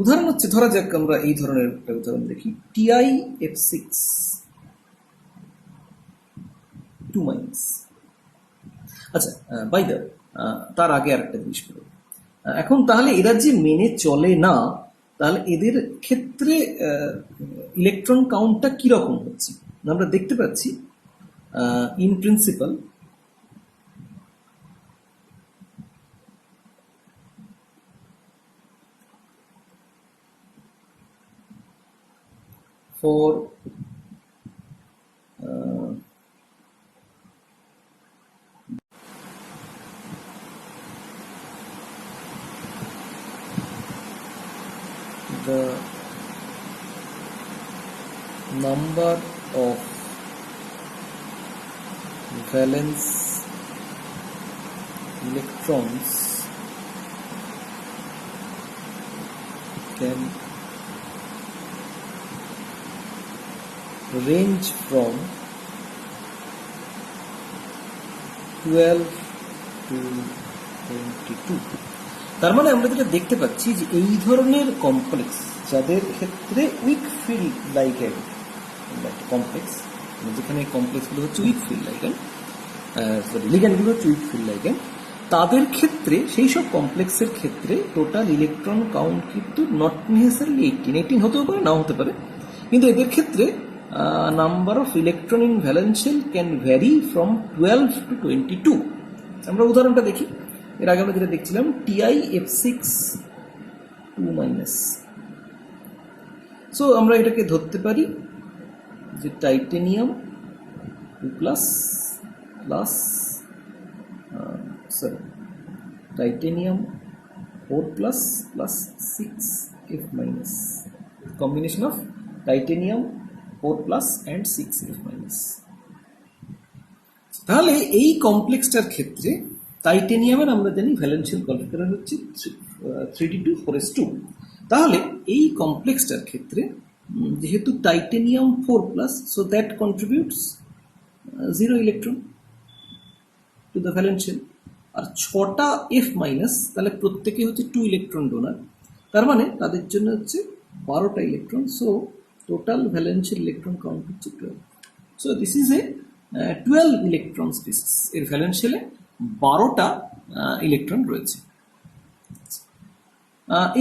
উদাহরণ হচ্ছে, ধরা যাক আমরা এই ধরনের একটা উদাহরণ দেখি, TiF6 2-। আচ্ছা, বাই দ্য তার আগে আরেকটা জিনিস বলবো। এখন তাহলে এরা যে মেনে চলে না, তাহলে এদের ক্ষেত্রে ইলেকট্রন কাউন্টটা কিরকম হচ্ছে আমরা দেখতে পাচ্ছি। In principal for the number of valence electrons can range from 12 to 22। তার মানে আমরা যেটা দেখতে পাচ্ছি যে এই ধরনের কমপ্লেক্স যাদের ক্ষেত্রে উইক ফিল্ড লাইগ্যান্ড কমপ্লেক্স, যেখানে কমপ্লেক্সগুলো হচ্ছে উইক ফিল্ড লাইগ্যান্ড, লিগ্যান্ডগুলো হচ্ছে উইক ফিল্ড লাইগ্যান্ড, তাদের ক্ষেত্রে সেই সব কমপ্লেক্সের ক্ষেত্রে টোটাল ইলেকট্রন কাউন্ট কিন্তু নট নেসেসারিলি 18 হতেও পারে, নাও হতে পারে, কিন্তু এদের ক্ষেত্রে number of electron in valence shell can vary from 12 to 22। আমরা উদাহরণটা দেখি। এর আগে আমরা যেটা দেখছিলাম TiF6 2-। সো আমরা এটাকে ধরতে পারি যে titanium 2+ plus titanium 4+ plus 6F-, combination of titanium 4+ and 6F-। তাহলে এই কমপ্লেক্সটার ক্ষেত্রে টাইটেনিয়ামের আমরা জানি ভ্যালেন্সিয়াল কনফিগারেশন হচ্ছে 3d2 তাহলে এই কমপ্লেক্সটার ক্ষেত্রে যেহেতু titanium 4+, so that contributes 0 electron to the valence shell, আর 6টা F-, তাহলে প্রত্যেকে হচ্ছে 2 ইলেকট্রন ডোনার, তার মানে তাদের জন্য হচ্ছে 12টা electron. So total valence shell electron count হচ্ছে 12। So this is a 12 electron species, এর ভ্যালেন্সিয়ালে 12টা ইলেকট্রন রয়েছে।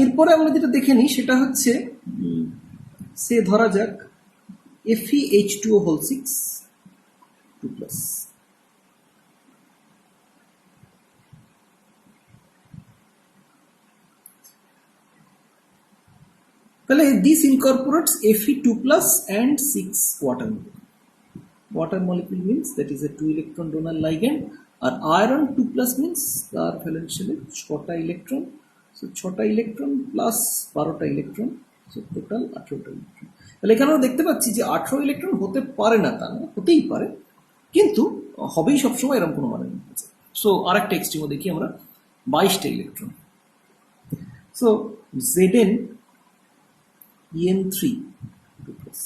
এরপরে আমরা যেটা দেখে নিই সেটা হচ্ছে সে ধরা যাক FeH2O হোল 6 2 প্লাস। তাহলে this ইনকর্পোরেটস Fe2 plus and 6 water molecule. Water molecule means that is a 2 electron donor ligand, আর iron 2 plus means তার ভ্যালেন্স শেলে 6টা ইলেকট্রন, সো 6টা ইলেকট্রন প্লাস 12টা ইলেকট্রন, সো টোটাল 18টা ইলেকট্রন। তাহলে এখানে আমরা দেখতে পাচ্ছি যে 18 ইলেকট্রন হতে পারে না, তা না, হতেই পারে, কিন্তু হবেই সবসময় এরকম কোনো মানে নেই। সো আর একটা এক্সট্রিমও দেখি আমরা, 22টা electron. So Zn En3 2 plus.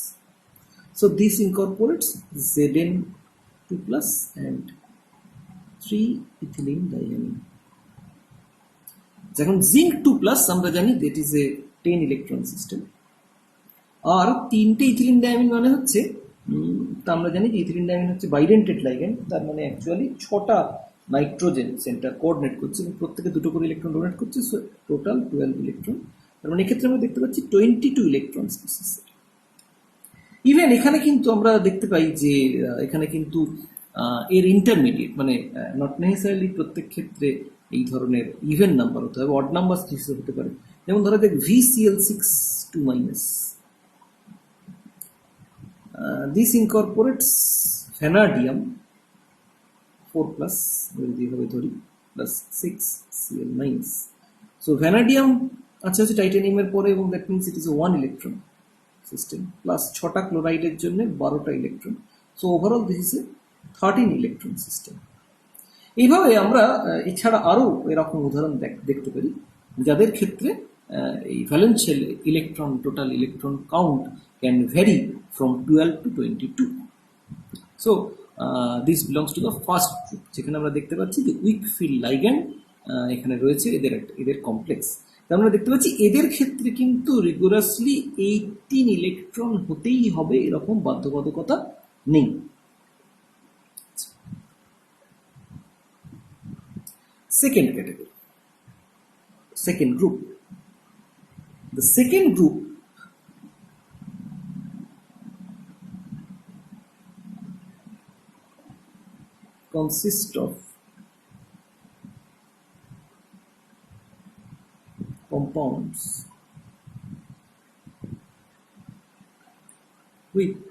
So this incorporates Zn 2 plus and 3 ethylene diamine. যখন জিঙ্ক 2 প্লাস আমরা জানি that is a 10 electron system, আর তিনটে ইথিলিন ডায়ামিন মানে হচ্ছে তা আমরা জানি যে ইথিলিন ডায়ামিন হচ্ছে বাইডেন্টেড লাইগ্যান্ড, তার মানে অ্যাকচুয়ালি 6টা নাইট্রোজেন সেন্টার কোঅর্ডিনেট করছে এবং প্রত্যেকে 2টো করে ইলেকট্রন ডোনেট করছে, সো টোটাল 12 ইলেকট্রন। তার মানে এক্ষেত্রে আমরা দেখতে পাচ্ছি 22 ইলেকট্রন স্পিসিস। ইভেন এখানে কিন্তু আমরা দেখতে পাই যে এখানে কিন্তু এর ইন্টারমিডিয়েট মানে নট নেসেসারিলি প্রত্যেক ক্ষেত্রে এই ধরনের ইভেন নাম্বার হতে হবে, অড নাম্বার হিসেবে হতে পারে। যেমন ধরা যাক VCl6 2 minus. This incorporates vanadium 4 plus যেভাবে ধরি plus 6 Cl minus. So vanadium আচ্ছা হচ্ছে টাইটানিয়ামের পরে এবং that means it is 1 electron system plus 6টা ক্লোরাইডের জন্য 12টা electron, so overall this is a 13 electron system. এইভাবে আমরা এছাড়া আরও এরকম উদাহরণ দেখতে পারি যাদের ক্ষেত্রে এই valence shell electron total electron count can vary from 12 to 22. So this belongs to the first group, যেখানে আমরা দেখতে পাচ্ছি যে উইক ফিল্ড লাইগ্যান্ড এখানে রয়েছে, এদের কমপ্লেক্স। আমরা দেখতে পাচ্ছি এদের ক্ষেত্রে কিন্তু রিগুলাসলি 18 ইলেকট্রন হতেই হবে এরকম বাধ্যবাধকতা নেই। Second category, second group. The second group consists of compounds with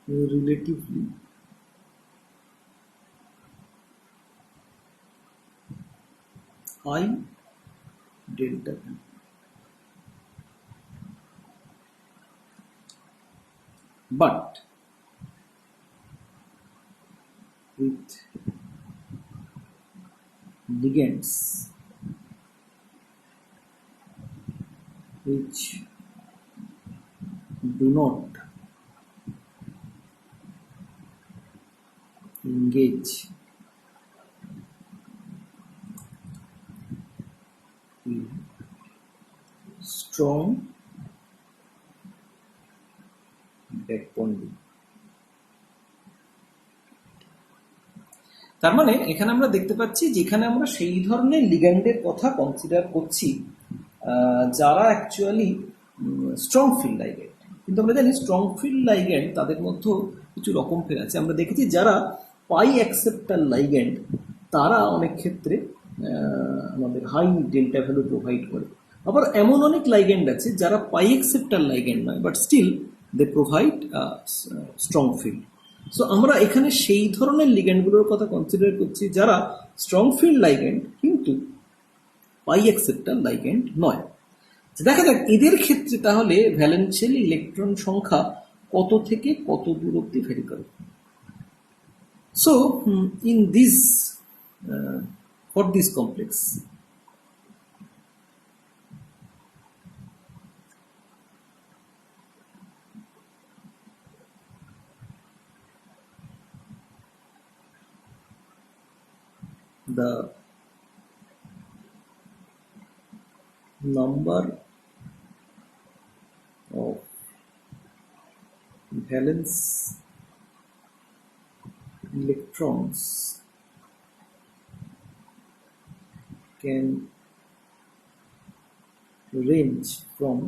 relatively high delta V. But with ligands which do not engage in strong back bonding. তার মানে এখানে আমরা দেখতে পাচ্ছি যেখানে আমরা সেই ধরনের লিগ্যান্ডের কথা কনসিডার করছি যারা অ্যাকচুয়ালি স্ট্রং ফিল্ড লাইগ্যান্ড, কিন্তু আমরা জানি স্ট্রং ফিল্ড লাইগ্যান্ড তাদের মধ্যেও কিছু রকম ফের আছে। আমরা দেখেছি যারা পাই অ্যাকসেপ্টার লাইগ্যান্ড তারা অনেক ক্ষেত্রে আমাদের হাই ডেল্টা ভ্যালু প্রোভাইড করে, আবার এমন অনেক লাইগ্যান্ড আছে যারা পাই অ্যাকসেপ্টার লাইগ্যান্ড নয় but still they provide strong field. So আমরা এখানে সেই ধরনের লিগ্যান্ডগুলোর কথা কনসিডার করছি যারা স্ট্রং ফিল্ড লাইগ্যান্ড কিন্তু পাই অ্যাকসেপ্টার লাইগ্যান্ড নয়। দেখা যাক এদের ক্ষেত্রে তাহলে ভ্যালেন্সিয়াল ইলেকট্রন সংখ্যা কত থেকে কত দূর অব্দি ভ্যারি করে। So in this for this complex the number of valence electrons can range from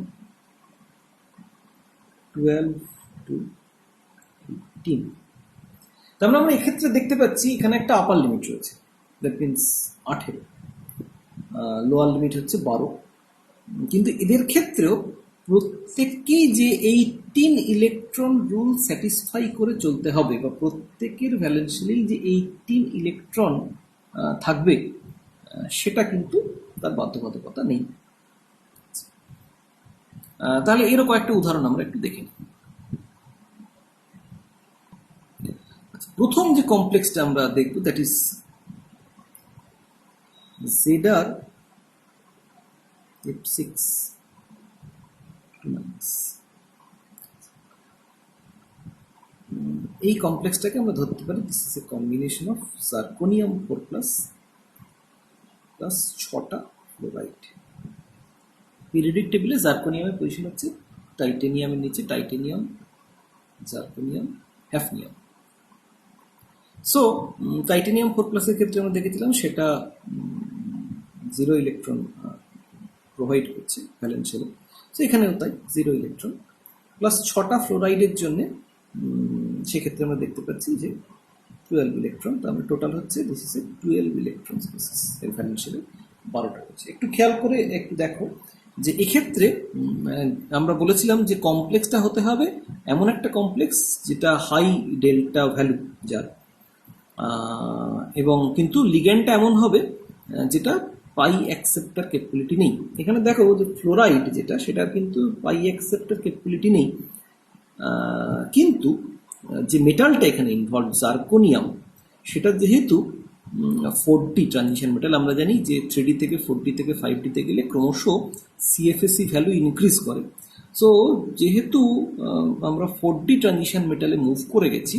12 to 18. তার মানে আমরা এক্ষেত্রে দেখতে পাচ্ছি এখানে একটা আপার লিমিট রয়েছে, দ্যাট মিনস 18, লোয়ার লিমিট হচ্ছে 12। কিন্তু এদের ক্ষেত্রেও প্রত্যেককেই যে 18 ইলেকট্রন রুল স্যাটিসফাই করে চলতে হবে, বা প্রত্যেকের ভ্যালেন্সিলেই যে 18 ইলেকট্রন থাকবে, সেটা কিন্তু তার বাধ্যবাধকতা নেই। তাহলে এরও কয়েকটা উদাহরণ আমরা একটু দেখে নিই। প্রথম যে কমপ্লেক্সটা আমরা দেখব, দ্যাট ইজ ZR F6 এই কমপ্লেক্সটাকে আমরা ধরতে পারি this is a combination of zirconium 4+ plus 6টা ফ্লোরাইড। পিরিয়ডিক টেবিলে জার্কোনিয়ামের পজিশন হচ্ছে টাইটেনিয়ামের নিচে titanium, zirconium, hafnium. So titanium 4+ এর ক্ষেত্রে আমরা দেখেছিলাম সেটা 0 ইলেকট্রন প্রোভাইড করছে ভ্যালেন্সিয়ালে। সো এখানেও তাই 0 ইলেকট্রন প্লাস 6টা ফ্লোরাইডের জন্য সেক্ষেত্রে আমরা দেখতে পাচ্ছি যে 12 ইলেকট্রন। তো আমরা টোটাল হচ্ছে this is a 12 electron species এর ভ্যালেন্সিয়ালে 12টা রয়েছে। একটু খেয়াল করে একটু দেখো যে এক্ষেত্রে আমরা বলেছিলাম যে কমপ্লেক্সটা হতে হবে এমন একটা কমপ্লেক্স যেটা হাই ডেল্টা ভ্যালু যার, এবং কিন্তু লিগ্যান্ডটা এমন হবে যেটা পাই অ্যাকসেপ্টার ক্যাপাবিলিটি নেই। এখানে দেখো যে ফ্লোরাইড যেটা, সেটার কিন্তু পাই অ্যাকসেপ্টার ক্যাপাবিলিটি নেই, কিন্তু যে মেটালটা এখানে ইনভলভ জার্কোনিয়াম, সেটা যেহেতু 4D ট্রানজিশন মেটাল, আমরা জানি যে 3D থেকে 4D থেকে 5D তে গেলে ক্রমশ CFSE ভ্যালু ইনক্রিজ করে। সো যেহেতু আমরা 4D ট্রানজিশন মেটালে মুভ করে গেছি,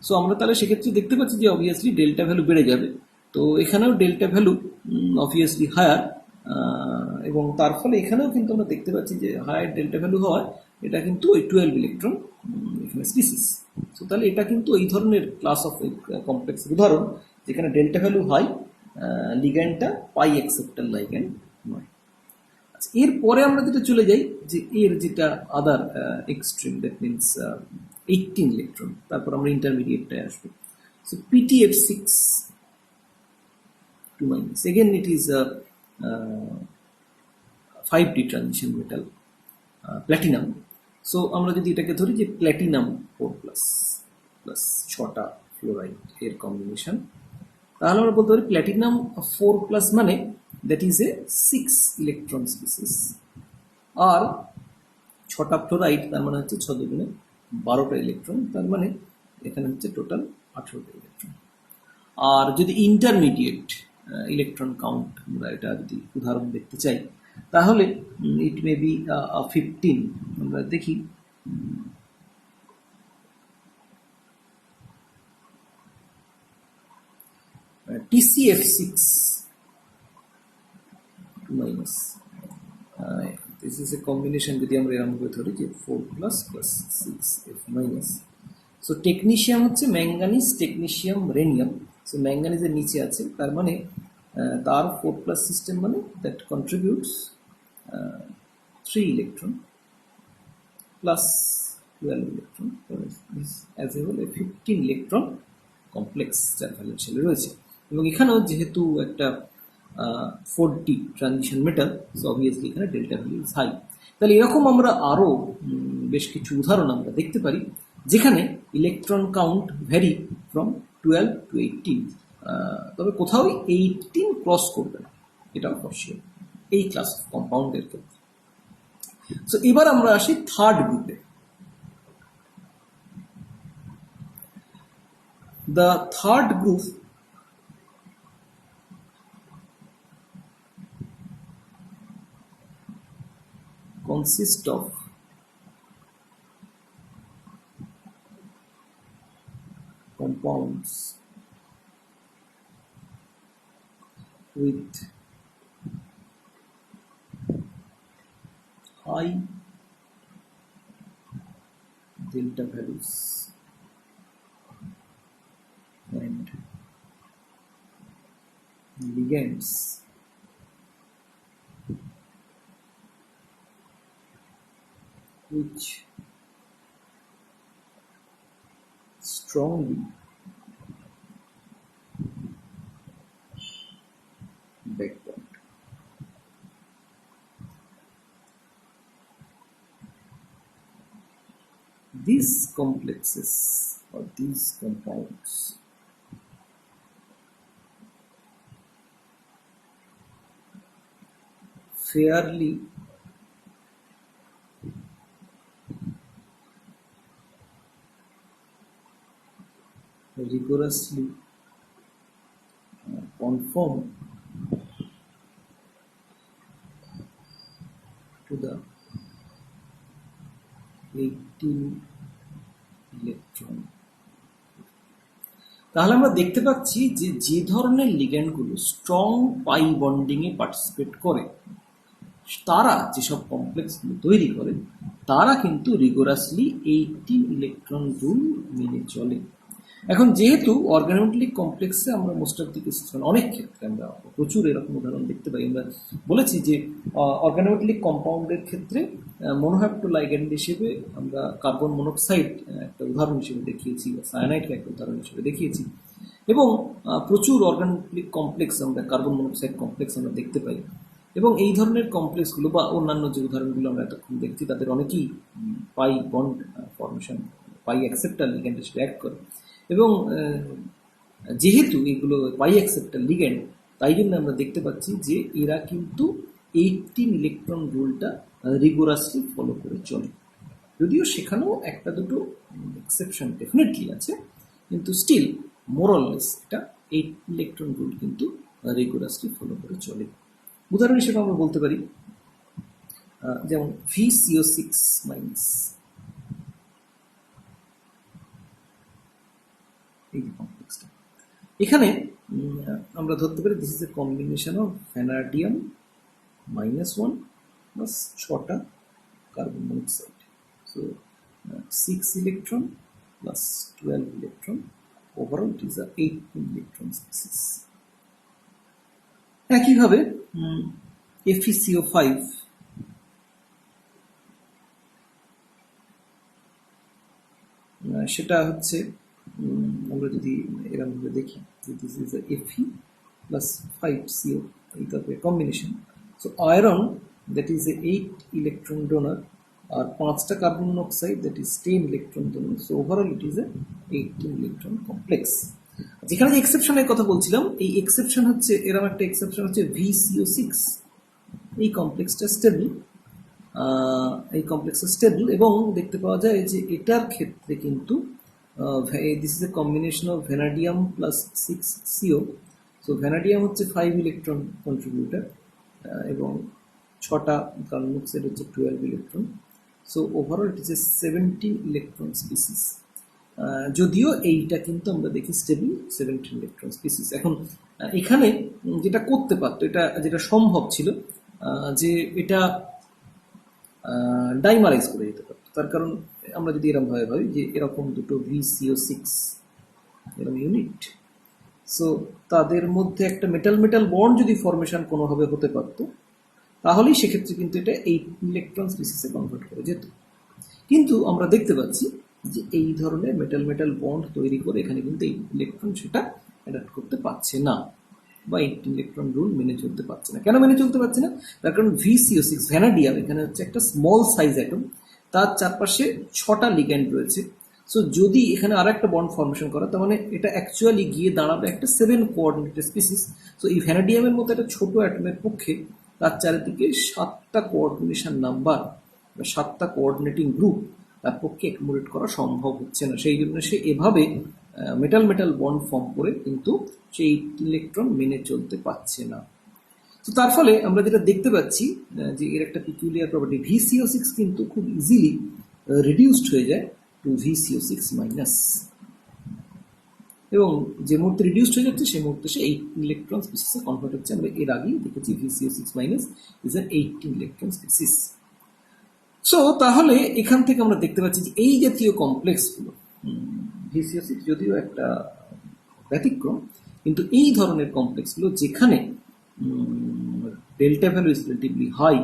সো আমরা তাহলে সেক্ষেত্রে দেখতে পাচ্ছি যে অবভিয়াসলি ডেল্টা ভ্যালু বেড়ে যাবে। তো এখানেও ডেল্টা ভ্যালু অবভিয়াসলি হায়ার, এবং তার ফলে এখানেও কিন্তু আমরা দেখতে পাচ্ছি যে হায়ার ডেল্টা ভ্যালু হওয়ায় এটা কিন্তু ওই 12 ইলেকট্রন এখানে স্পিসিস। সো তাহলে এটা কিন্তু এই ধরনের ক্লাস অফ কমপ্লেক্স উদাহরণ যেখানে ডেল্টা ভ্যালু হাই, লিগ্যান্ডটা পাই অ্যাকসেপ্টার লিগ্যান্ড নয়। আচ্ছা, এরপরে আমরা যেটা চলে যাই যে এর যেটা other extreme, that means 18 electron, তারপর আমরা ইন্টারমিডিয়েটটায় আসবো। So PTF6 2-, again it is a 5D transition metal, platinum. So আমরা যদি এটাকে ধরি যে প্ল্যাটিনাম 4+ প্লাস 6টা ফ্লোরাইড এর কম্বিনেশন, তাহলে আমরা বলতে পারি প্ল্যাটিনাম 4+ মানে that is a 6 electron species, আর 6টা ফ্লোরাইড তার মানে হচ্ছে 6 দুগুণে 12টা ইলেকট্রন, তার মানে এখানে হচ্ছে টোটাল 18টা ইলেকট্রন। আর যদি ইন্টারমিডিয়েট ইলেকট্রন কাউন্ট আমরা এটা যদি উদাহরণ দেখতে চাই, তাহলে ইট মে বি 15। আমরা দেখি TCF6 minus, this is a combination যদি আমরা এরকম করে ধরি যে 4+ plus 6F minus। So technetium হচ্ছে ম্যাঙ্গানিজ, টেকনিশিয়াম, রেনিয়াম। সো ম্যাঙ্গানিজের নিচে আছে, তার মানে তার 4+ সিস্টেম মানে that contributes 3 electron plus 12 electron, as a whole 15 electron complex যার ভ্যালেন্সিয়ালে রয়েছে। এবং এখানেও যেহেতু একটা 4D transition metal, so obviously এখানে ডেল্টা ভ্যালু ইজ হাই। তাহলে এরকম আমরা আরও বেশ কিছু উদাহরণ আমরা দেখতে পারি যেখানে electron count vary from 12 to 18, তবে কোথাও 18 ক্রস করবে না, এটাও অবশ্যই এই ক্লাস অফ কম্পাউন্ডের ক্ষেত্রে। সো এবার আমরা আসি থার্ড গ্রুপে। The third group consists of compounds with high delta values and ligands which strongly backward. These complexes or these compounds fairly rigorously conform to the 18 electron. তাহলে আমরা দেখতে পাচ্ছি যে যে ধরনের লিগ্যান্ডগুলো স্ট্রং পাই বন্ডিং এ পার্টিসিপেট করে, তারা যেসব কমপ্লেক্সগুলো তৈরি করে তারা কিন্তু রিগোরাসলি 18 ইলেকট্রন রুল মেনে চলে। এখন যেহেতু অর্গানোমেটালিক কমপ্লেক্সে আমরা মোস্ট অফ দি কেসেস অনেক ক্ষেত্রে আমরা প্রচুর এরকম উদাহরণ দেখতে পাই। আমরা বলেছি যে অর্গানোমেটালিক কম্পাউন্ডের ক্ষেত্রে মনোহ্যাপ্টোলাইগ্যান্ড হিসেবে আমরা কার্বন মনোক্সাইড একটা উদাহরণ হিসেবে দেখিয়েছি, সায়ানাইডকে একটা উদাহরণ হিসেবে দেখিয়েছি, এবং প্রচুর অর্গানোমেটালিক কমপ্লেক্স আমরা কার্বন মনোক্সাইড কমপ্লেক্স আমরা দেখতে পাই। এবং এই ধরনের কমপ্লেক্সগুলো বা অন্যান্য যে উদাহরণগুলো আমরা এতক্ষণ দেখছি তাদের অনেকেই পাই বন্ড ফর্মেশন, পাই অ্যাকসেপ্টার লিগ্যান্ড হিসেবে অ্যাক্ট করে। এবং যেহেতু এগুলো পাই অ্যাকসেপ্টার লিগ্যান্ড, তাই জন্য আমরা দেখতে পাচ্ছি যে এরা কিন্তু 18 ইলেকট্রন রুলটা রিগোরাসলি ফলো করে চলে। যদিও সেখানেও একটা দুটো এক্সেপশন ডেফিনেটলি আছে, কিন্তু স্টিল মোরাললেস এটা 8 ইলেকট্রন রুল কিন্তু রিগোরাসলি ফলো করে চলে। উদাহরণ হিসেবে আমরা বলতে পারি যেমন VCO6 মাইনাস, এই কমপ্লেক্সটা এখানে আমরা ধরতে পারি this is a combination of vanadium -1 plus 6টা carbon monoxide, so 6 electron plus 12 electron, overall it is a 18 electron species. একইভাবে FeCO5 সেটা হচ্ছে আমরা যদি এরকম ভাবে দেখি যে this is Fe plus 5CO, এইটা combination. So iron that is a 8 electron donor আর 5টা carbon monoxide that is 10 electron donor, so overall it is a 18 electron complex. যেখানে যে এক্সেপশনের কথা বলছিলাম, এই এক্সেপশন হচ্ছে এরকম একটা এক্সেপশন হচ্ছে VCO6। এই কমপ্লেক্সটা স্টেবল, এই কমপ্লেক্সটা স্টেবল, এবং দেখতে পাওয়া যায় যে এটার ক্ষেত্রে কিন্তু this is a combination of vanadium plus 6CO। So vanadium হচ্ছে 5 ইলেকট্রন কন্ট্রিবিউটার এবং 6টা কার্বন মনোক্সাইড হচ্ছে 12 electron, so overall it is A 17 electron species. যদিও এইটা কিন্তু আমরা দেখি স্টেবল 17 ইলেকট্রন স্পিসিস। এখন এখানে যেটা করতে পারতো, এটা যেটা সম্ভব ছিল যে এটা ডাইমারাইজ করে দিতে পারতো। তার কারণ আমরা যদি এরকম ভাবে ভাবি যে এরকম দুটো VCO6 এরকম ইউনিট, সো তাদের মধ্যে একটা মেটাল মেটাল বন্ড যদি ফরমেশন কোনোভাবে হতে পারতো, তাহলেই সেক্ষেত্রে কিন্তু এটা 8 ইলেকট্রন স্পিসিসে কনভার্ট করে যেত। কিন্তু আমরা দেখতে পাচ্ছি যে এই ধরনের মেটাল মেটাল বন্ড তৈরি করে এখানে কিন্তু 8 ইলেকট্রন সেটা অ্যাডাপ্ট করতে পারছে না, বা 8 ইলেকট্রন রুল মেনে চলতে পারছে না। কেন মেনে চলতে পারছে না? তার কারণ VCO6 ভ্যানাডিয়াম এখানে হচ্ছে একটা স্মল সাইজ অ্যাটম, তার চারপাশে 6টা লিগ্যান্ড রয়েছে। সো যদি এখানে আর একটা বন্ড ফর্মেশন করা, তার মানে এটা অ্যাকচুয়ালি গিয়ে দাঁড়াবে একটা 7 কোঅর্ডিনেটেড স্পিসিস। সো এই ভ্যানাডিয়ামের মতো একটা ছোট অ্যাটমের পক্ষে তার চারিদিকে 7টা কোঅর্ডিনেশন নাম্বার বা 7টা কোঅর্ডিনেটিং গ্রুপ তার পক্ষে অ্যাকোমোডেট করা সম্ভব হচ্ছে না। সেই জন্য সে এভাবে মেটাল মেটাল বন্ড ফর্ম করে কিন্তু সেই ইলেকট্রন মেনে চলতে পারছে না। তো তার ফলে আমরা যেটা দেখতে পাচ্ছি যে এর একটা পিকুলিয়ার প্রপার্টি, VCO6 কিন্তু খুব ইজিলি রিডিউসড হয়ে যায় টু VCO6 মাইনাস, এবং যে মুহূর্তে রিডিউসড হয়ে যাচ্ছে সেই মুহূর্তে সে 8 ইলেকট্রন স্পিসিসে কনভার্ট হচ্ছে। আমরা এর আগেই দেখেছি VCO6 minus is an 18 electron species. So তাহলে এখান থেকে আমরা দেখতে পাচ্ছি যে এই জাতীয় কমপ্লেক্সগুলো, VCO6 যদিও একটা ব্যতিক্রম, কিন্তু এই ধরনের কমপ্লেক্সগুলো যেখানে delta value is relatively high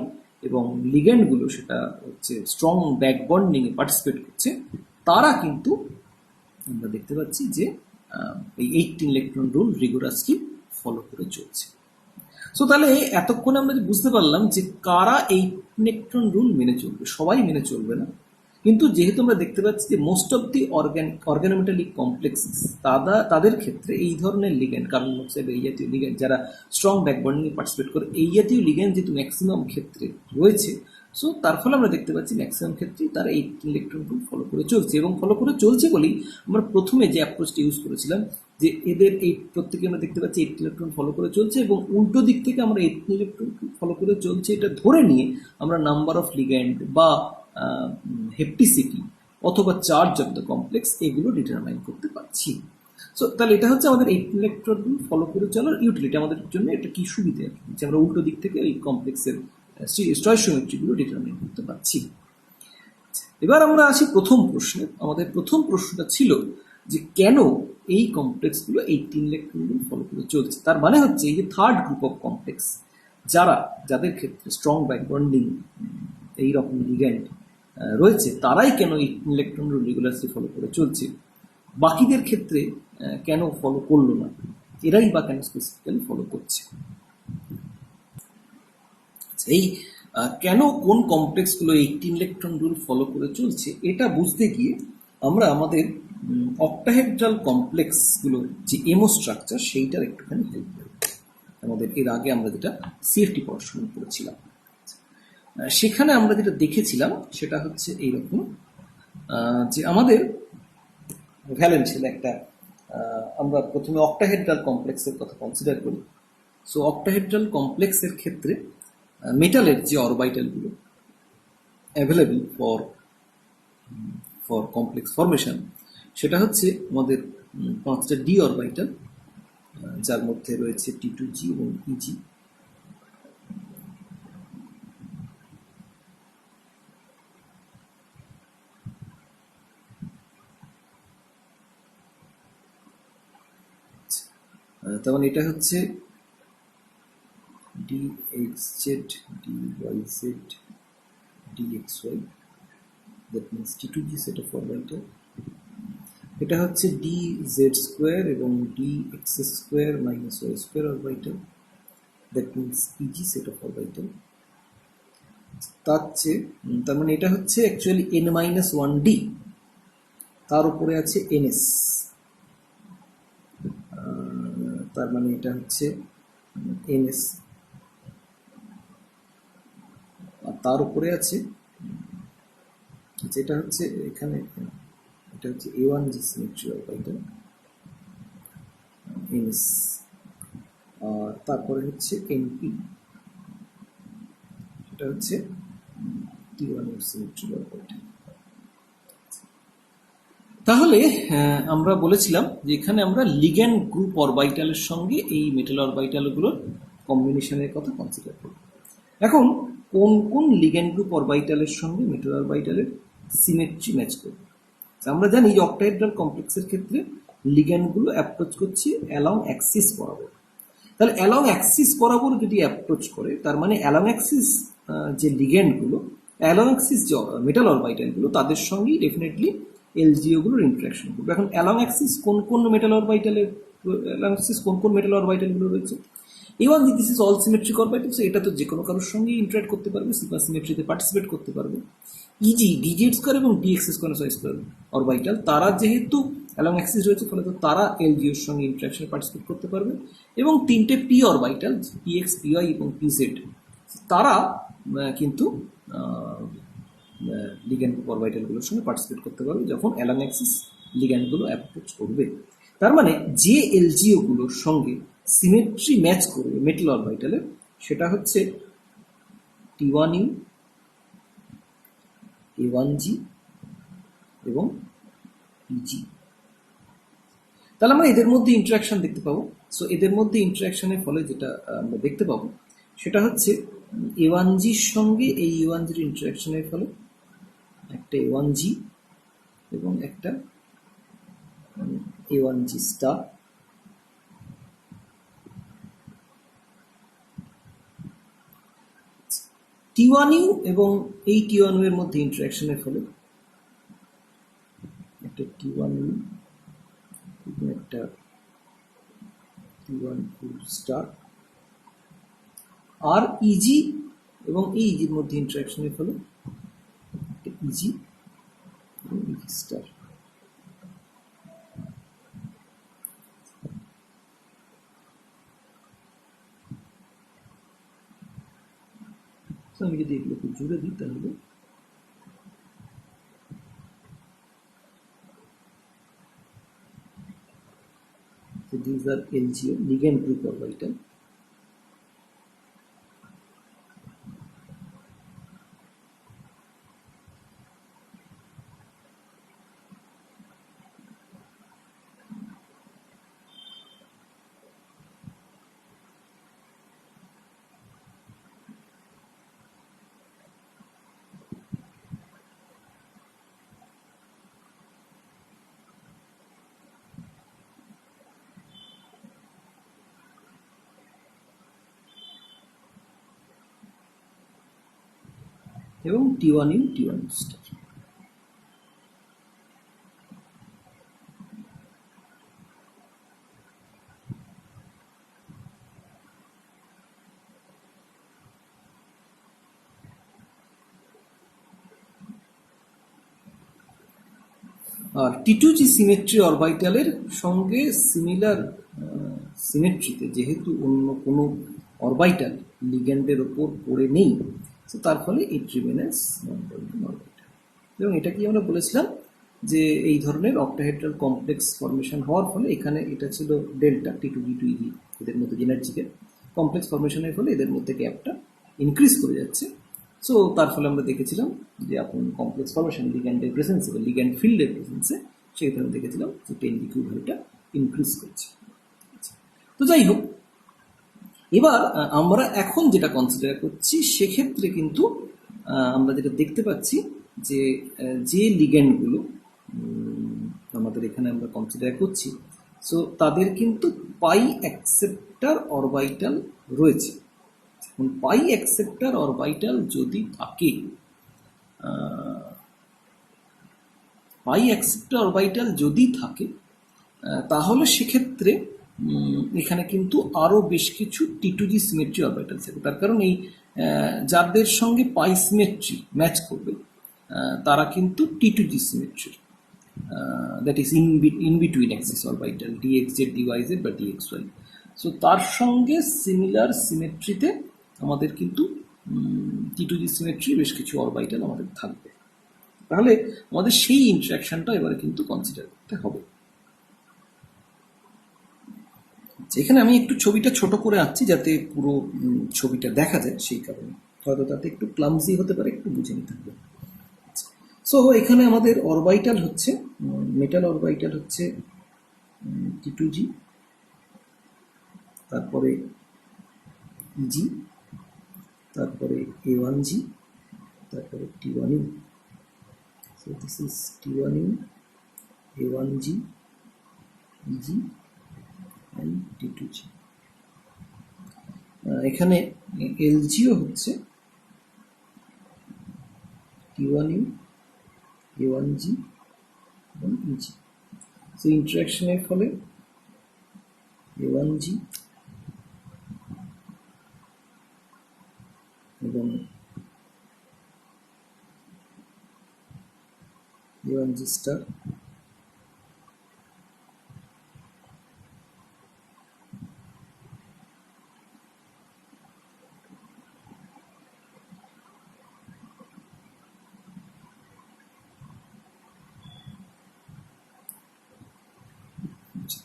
এবং লিগ্যান্ডগুলো সেটা হচ্ছে স্ট্রং ব্যাক বন্ডিংয়ে পার্টিসিপেট করছে, তারা কিন্তু আমরা দেখতে পাচ্ছি যে এই 18 ইলেকট্রন রুল রিগোরাসলি ফলো করে চলছে। সো তাহলে এতক্ষণে আমরা বুঝতে পারলাম যে কারা এই ইলেকট্রন রুল মেনে চলবে। সবাই মেনে চলবে না, কিন্তু যেহেতু আমরা দেখতে পাচ্ছি যে most of the organometallic complexes তাদের ক্ষেত্রে এই ধরনের লিগ্যান্ড, কার্বন মনোক্সাইড এই জাতীয় লিগ্যান্ড যারা স্ট্রং ব্যাকবন্ডিংয়ে পার্টিসিপেট করে, এই জাতীয় লিগ্যান্ড যেহেতু ম্যাক্সিমাম ক্ষেত্রে রয়েছে, সো তার ফলে আমরা দেখতে পাচ্ছি ম্যাক্সিমাম ক্ষেত্রেই তারা এই ইলেকট্রন রুল ফলো করে চলছে। এবং ফলো করে চলছে বলেই আমরা প্রথমে যে অ্যাপ্রোচটা ইউজ করেছিলাম যে এদের এই প্রত্যেকে আমরা দেখতে পাচ্ছি 18 ইলেকট্রন ফলো করে চলছে, এবং উল্টো দিক থেকে আমরা 18 ইলেকট্রন ফলো করে চলছে এটা ধরে নিয়ে আমরা নাম্বার অফ লিগ্যান্ড বা হেপ্টিসিটি অথবা চার্জ অফ দ্য কমপ্লেক্স এগুলো ডিটারমাইন করতে পারছি। সো তাহলে এটা হচ্ছে আমাদের 18 ইলেকট্রন ফলো করে চলার ইউটিলিটি। আমাদের জন্য এটা কি সুবিধা যে আমরা উল্টো দিক থেকে এই কমপ্লেক্সের স্টয়সিওমেট্রিগুলো ডিটারমাইন করতে পারছি। এবার আমরা আসি প্রথম প্রশ্নে। আমাদের প্রথম প্রশ্নটা ছিল যে কেন এই কমপ্লেক্সগুলো 18 ইলেকট্রন ফলো করে চলছে। তার মানে হচ্ছে এই যে থার্ড গ্রুপ অফ কমপ্লেক্স যাদের ক্ষেত্রে স্ট্রং ব্যাক বন্ডিং এইরকম লিগ্যান্ড রয়েছে, তারাই কেন এই ইলেকট্রন রুল রেগুলারলি ফলো করে চলছে, বাকিদের ক্ষেত্রে কেন ফলো করলো না, এরাই বা কেন স্পেসিফিক্যালি ফলো করছে। এই কেন কোন কমপ্লেক্সগুলো 18 ইলেকট্রন রুল ফলো করে চলছে এটা বুঝতে গিয়ে আমরা আমাদের অক্টাহেড্রাল কমপ্লেক্সগুলোর যে এমও স্ট্রাকচার সেইটার একটুখানি হেল্প করব। আমাদের এর আগে আমরা যেটা সিএফটি পড়াশোনা করেছিলাম, সেখানে আমরা যেটা দেখেছিলাম সেটা হচ্ছে এইরকম যে আমাদের ভ্যালেন্সিয়াল একটা আমরা প্রথমে অক্টাহেড্রাল কমপ্লেক্সের কথা কনসিডার করি। সো অক্টাহেড্রাল কমপ্লেক্সের ক্ষেত্রে মেটালের যে অরবাইটালগুলো অ্যাভেলেবল ফর কমপ্লেক্স ফরমেশন সেটা হচ্ছে আমাদের 5টা ডি অরবাইটাল, যার মধ্যে রয়েছে T2G এবং EG। তার মানে এটা হচ্ছে DXZ, DYZ, DXY, that means T2G set of orbital। এটা হচ্ছে DZ স্কোয়ার এবং DX square minus Y square orbital, that means EG set of orbital। তার মানে এটা হচ্ছে অ্যাকচুয়ালি n-1d, তার উপরে আছে NS, তার মানে এটা হচ্ছে NS, আর তার উপরে আছে যেটা হচ্ছে এখানে এটা হচ্ছে A1G সিমেট্রি অরবিটাল NS, আর তারপরে হচ্ছে NP, এটা হচ্ছে T1 সিমেট্রি অরবিটাল। তাহলে আমরা বলেছিলাম যে এখানে আমরা লিগ্যান্ড গ্রুপ অরবিটালের সঙ্গে এই মেটাল অরবিটালগুলোর কম্বিনেশনের কথা কনসিডার করব। এখন কোন কোন লিগ্যান্ড গ্রুপ অরবিটালের সঙ্গে মেটাল অরবিটালের সিমেট্রি ম্যাচ করবে। আমরা জানি যে অক্টাহেড্রাল কমপ্লেক্সের ক্ষেত্রে লিগ্যান্ডগুলো অ্যাপ্রোচ করছে অ্যালং অ্যাক্সিস বরাবর। তাহলে অ্যালং অ্যাক্সিস বরাবর যদি অ্যাপ্রোচ করে, তার মানে অ্যালং অ্যাক্সিস যে লিগ্যান্ডগুলো, অ্যালং অ্যাক্সিস যে মেটাল অরবিটালগুলো, তাদের সঙ্গেই ডেফিনেটলি এলজিওগুলোর ইন্টারাকশন করবে। এখন অ্যালং অ্যাক্সিস কোন কোন মেটাল অরবিটালগুলো রয়েছে। এবার this is all symmetric orbital, so এটা তো যে কোনো কারোর সঙ্গে ইন্টারাক্ট করতে পারবে, সুপার সিমেট্রিতে পার্টিসিপেট করতে পারবে। ইজি ডিজেড স্কোয়ার এবং ডিএক্স স্কোয়ার স্কোয়ার অরবিটাল, তারা যেহেতু অ্যালং অ্যাক্সিস রয়েছে, ফলে তো তারা এলজিওর সঙ্গে ইন্টারাকশনে পার্টিসিপেট করতে পারবে। এবং তিনটে পি অরবিটাল পিএক্স, পিওয়াই এবং পিজেড, তারা কিন্তু লিগ্যান্ড অরবিটালগুলোর সঙ্গে পার্টিসিপেট করতে পারবে যখন অ্যালং অ্যাক্সিস লিগ্যান্ডগুলো অ্যাপ্রোচ করবে। তার মানে যে এলজিওগুলোর সঙ্গে সিমেট্রি ম্যাচ করবে মেটাল অরবিটালে, সেটা হচ্ছে T1U, A1G এবং EG। তাহলে আমরা এদের মধ্যে ইন্টারাকশন দেখতে পাবো। সো এদের মধ্যে ইন্টারাকশনের ফলে যেটা আমরা দেখতে পাবো সেটা হচ্ছে A1Gর সঙ্গে এই A1Gর ইন্টারাকশনের ফলে একটা A1G এবং একটা A1G স্টার, T1u এবং এই T1u এর মধ্যে ইন্টারাকশনের ফলে একটা T1u এবং একটা T12 স্টার আর ইজি এবং এই ইজির মধ্যে ইন্টারাকশনের ফলে একটা ইজি এবং ইজি স্টার। আমি যদি এগুলোকে জুড়ে দিই তাহলে these are LGO, ligand group orbital. এবং T1u T1 স্টার। আর T2G সিমেট্রি অরবিটালের সঙ্গে সিমিলার সিমেট্রিতে যেহেতু অন্য কোনো অরবিটাল লিগ্যান্ডের ওপর পড়ে নেই, তো তার ফলে it remains non bonding orbital. এবং এটা কি আমরা বলেছিলাম যে এই ধরনের অক্টাহেড্রাল কমপ্লেক্স ফর্মেশন হওয়ার ফলে এখানে এটা ছিল ডেল্টা T2G T2E এদের মধ্যে এনার্জিক্যাল কমপ্লেক্স ফর্মেশনের ফলে এদের মধ্যে গ্যাপটা ইনক্রিজ করে যাচ্ছে। সো তার ফলে আমরা দেখেছিলাম যে আপন কমপ্লেক্স ফর্মেশন লিগ্যান্ডের প্রেসেন্সে বা লিগ্যান্ড ফিল্ডের প্রেসেন্সে সেখানে দেখেছিলাম যে 10 কিউ ভ্যালুটা ইনক্রিজ করছে। তো যাই হোক, এবার আমরা এখন যেটা কনসিডার করছি সেক্ষেত্রে কিন্তু আমরা যেটা দেখতে পাচ্ছি যে যে লিগ্যান্ডগুলো আমাদের এখানে আমরা কনসিডার করছি, সো তাদের কিন্তু পাই অ্যাকসেপ্টার অরবিটাল রয়েছে। এখন পাই অ্যাকসেপ্টার অরবিটাল যদি থাকে, পাই অ্যাকসেপ্টার অরবিটাল যদি থাকে তাহলে সেক্ষেত্রে এখানে কিন্তু আরও বেশ কিছু T2G সিমেট্রি অরবিটাল থাকবে। তার কারণ এই যাদের সঙ্গে পাই সিমেট্রি ম্যাচ করবে তারা কিন্তু T2G symmetry, that is in between Axis orbital DXZ DYZ বা DXY। সো তার সঙ্গে সিমিলার সিমেট্রিতে আমাদের কিন্তু T2G সিমেট্রি বেশ কিছু অরবিটাল আমাদের থাকবে। তাহলে আমাদের সেই ইন্টারাকশনটা এবারে কিন্তু কনসিডার করতে হবে। এখানে আমি একটু ছবিটা ছোট করে আঁকছি যাতে পুরো ছবিটা দেখা যায়, সেই কারণে হয়তো তাতে একটু ক্লামজি হতে পারে, একটু বুঝে নিতে হবে। সো এখানে আমাদের অরবিটাল হচ্ছে মেটাল অরবিটাল হচ্ছে T2G, তারপরে ইজি, তারপরে A1G, তারপরে T1U। So this is T1U, A1G, easy and T2G। এখানে LGও হচ্ছে T1U, A1G এবং EG। সো ইন্টারাকশনের ফলে A1G এবং A1G স্টার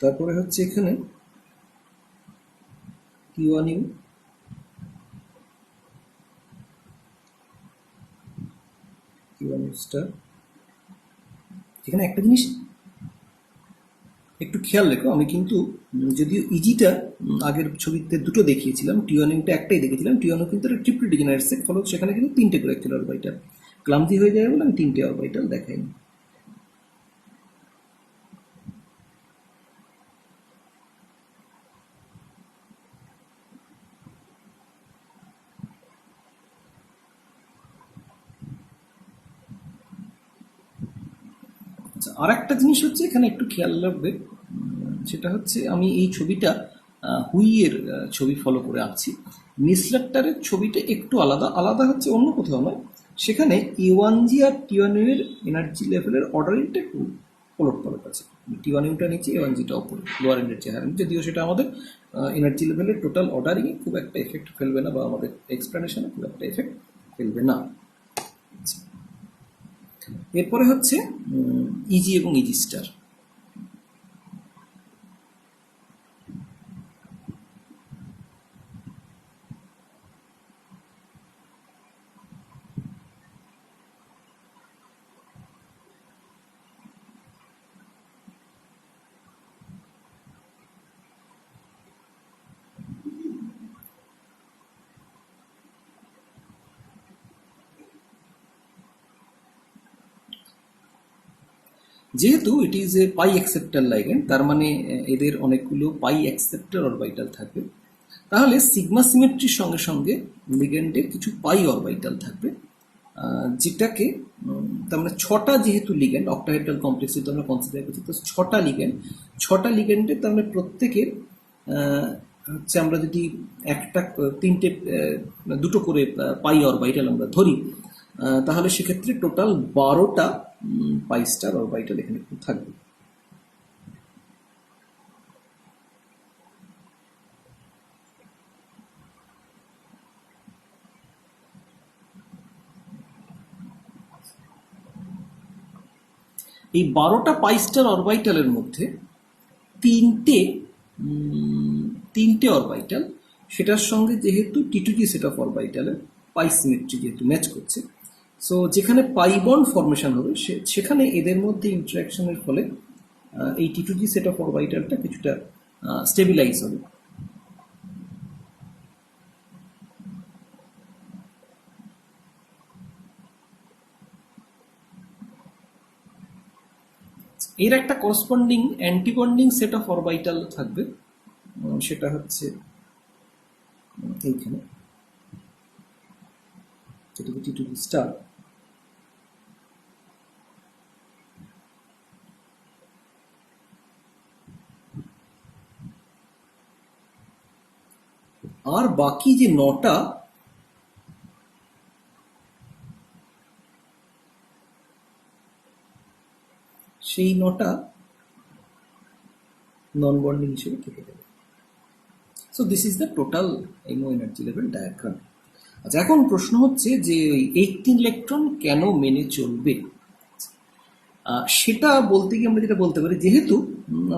তারপরে হচ্ছে এখানে T1U, T1U স্টার। এখানে একটা জিনিস একটু খেয়াল রেখো, আমি কিন্তু যদিও ইজিটা আগের ছবিতে দুটো দেখিয়েছিলাম, T1Uটা একটাই দেখেছিলাম, T1U কিন্তু একটা ট্রিপল ডিজেনারেট সেট, ফলে সেখানে কিন্তু তিনটে করে অ্যাকচুয়াল অরবিটাল ক্লামজি হয়ে যায় বলে আমি তিনটে অরবিটাল দেখাইনি। আর একটা জিনিস হচ্ছে এখানে একটু খেয়াল রাখবে, সেটা হচ্ছে আমি এই ছবিটা হুইয়ের ছবি ফলো করে আঁকছি। নিসলেক্টারের ছবিটা একটু আলাদা, আলাদা হচ্ছে অন্য কোথাও নয়, সেখানে A1G আর T1U এর এনার্জি লেভেলের অর্ডারিংটা একটু ওলট পালট আছে। T1U-টা নিচে, A1G-টা ওপরে, লোয়ার এনার্জি হায়ার, যদিও সেটা আমাদের এনার্জি লেভেলের টোটাল অর্ডারিংয়ে খুব একটা এফেক্ট ফেলবে না, বা আমাদের এক্সপ্লেনেশনে খুব একটা এফেক্ট ফেলবে না। এরপরে হচ্ছে ইজি এবং ইজি স্টার। যেহেতু ইট ইজ এ পাই অ্যাকসেপ্টার লাইগ্যান্ড, তার মানে এদের অনেকগুলো পাই অ্যাকসেপ্টার অরবিটাল থাকবে, তাহলে সিগমা সিমেট্রির সঙ্গে সঙ্গে লিগ্যান্ডের কিছু পাই অরবিটাল থাকবে, যেটাকে তার মানে ছটা যেহেতু লিগ্যান্ড অক্টাহেড্রাল কমপ্লেক্স যেহেতু আমরা কনসিডার করছি, তো ছটা লিগ্যান্ডের তার মানে প্রত্যেকের হচ্ছে আমরা যদি একটা তিনটে দুটো করে পাই অরবিটাল আমরা ধরি, তাহলে সেক্ষেত্রে টোটাল 12টা পাই স্টার অরবিটাল এখানে থাকবে। এই 12টা পাই স্টার অরবিটালের মধ্যে তিনটে অরবিটাল, সেটার সঙ্গে যেহেতু T2G সেট অফ অরবিটালের পাই সিমেট্রি যেহেতু ম্যাচ করছে, সো যেখানে পাই বন্ড ফর্মেশন হবে সেখানে এদের মধ্যে ইন্টারাকশনের ফলে এই T2G সেট অফ অরবিটালটা কিছুটা স্টেবিলাইজ হবে। এর একটা corresponding antibonding set of orbital থাকবে, সেটা হচ্ছে এইখানে, যেটাকে T2G স্টার। আর বাকি যে 9টা, সেই 9টা নন বন্ডিং হিসেবে থেকে যাবে। So this is the total MO energy level diagram. আচ্ছা, এখন প্রশ্ন হচ্ছে যে ওই 18 ইলেকট্রন কেন মেনে চলবে, সেটা বলতে গিয়ে আমরা যেটা বলতে পারি, যেহেতু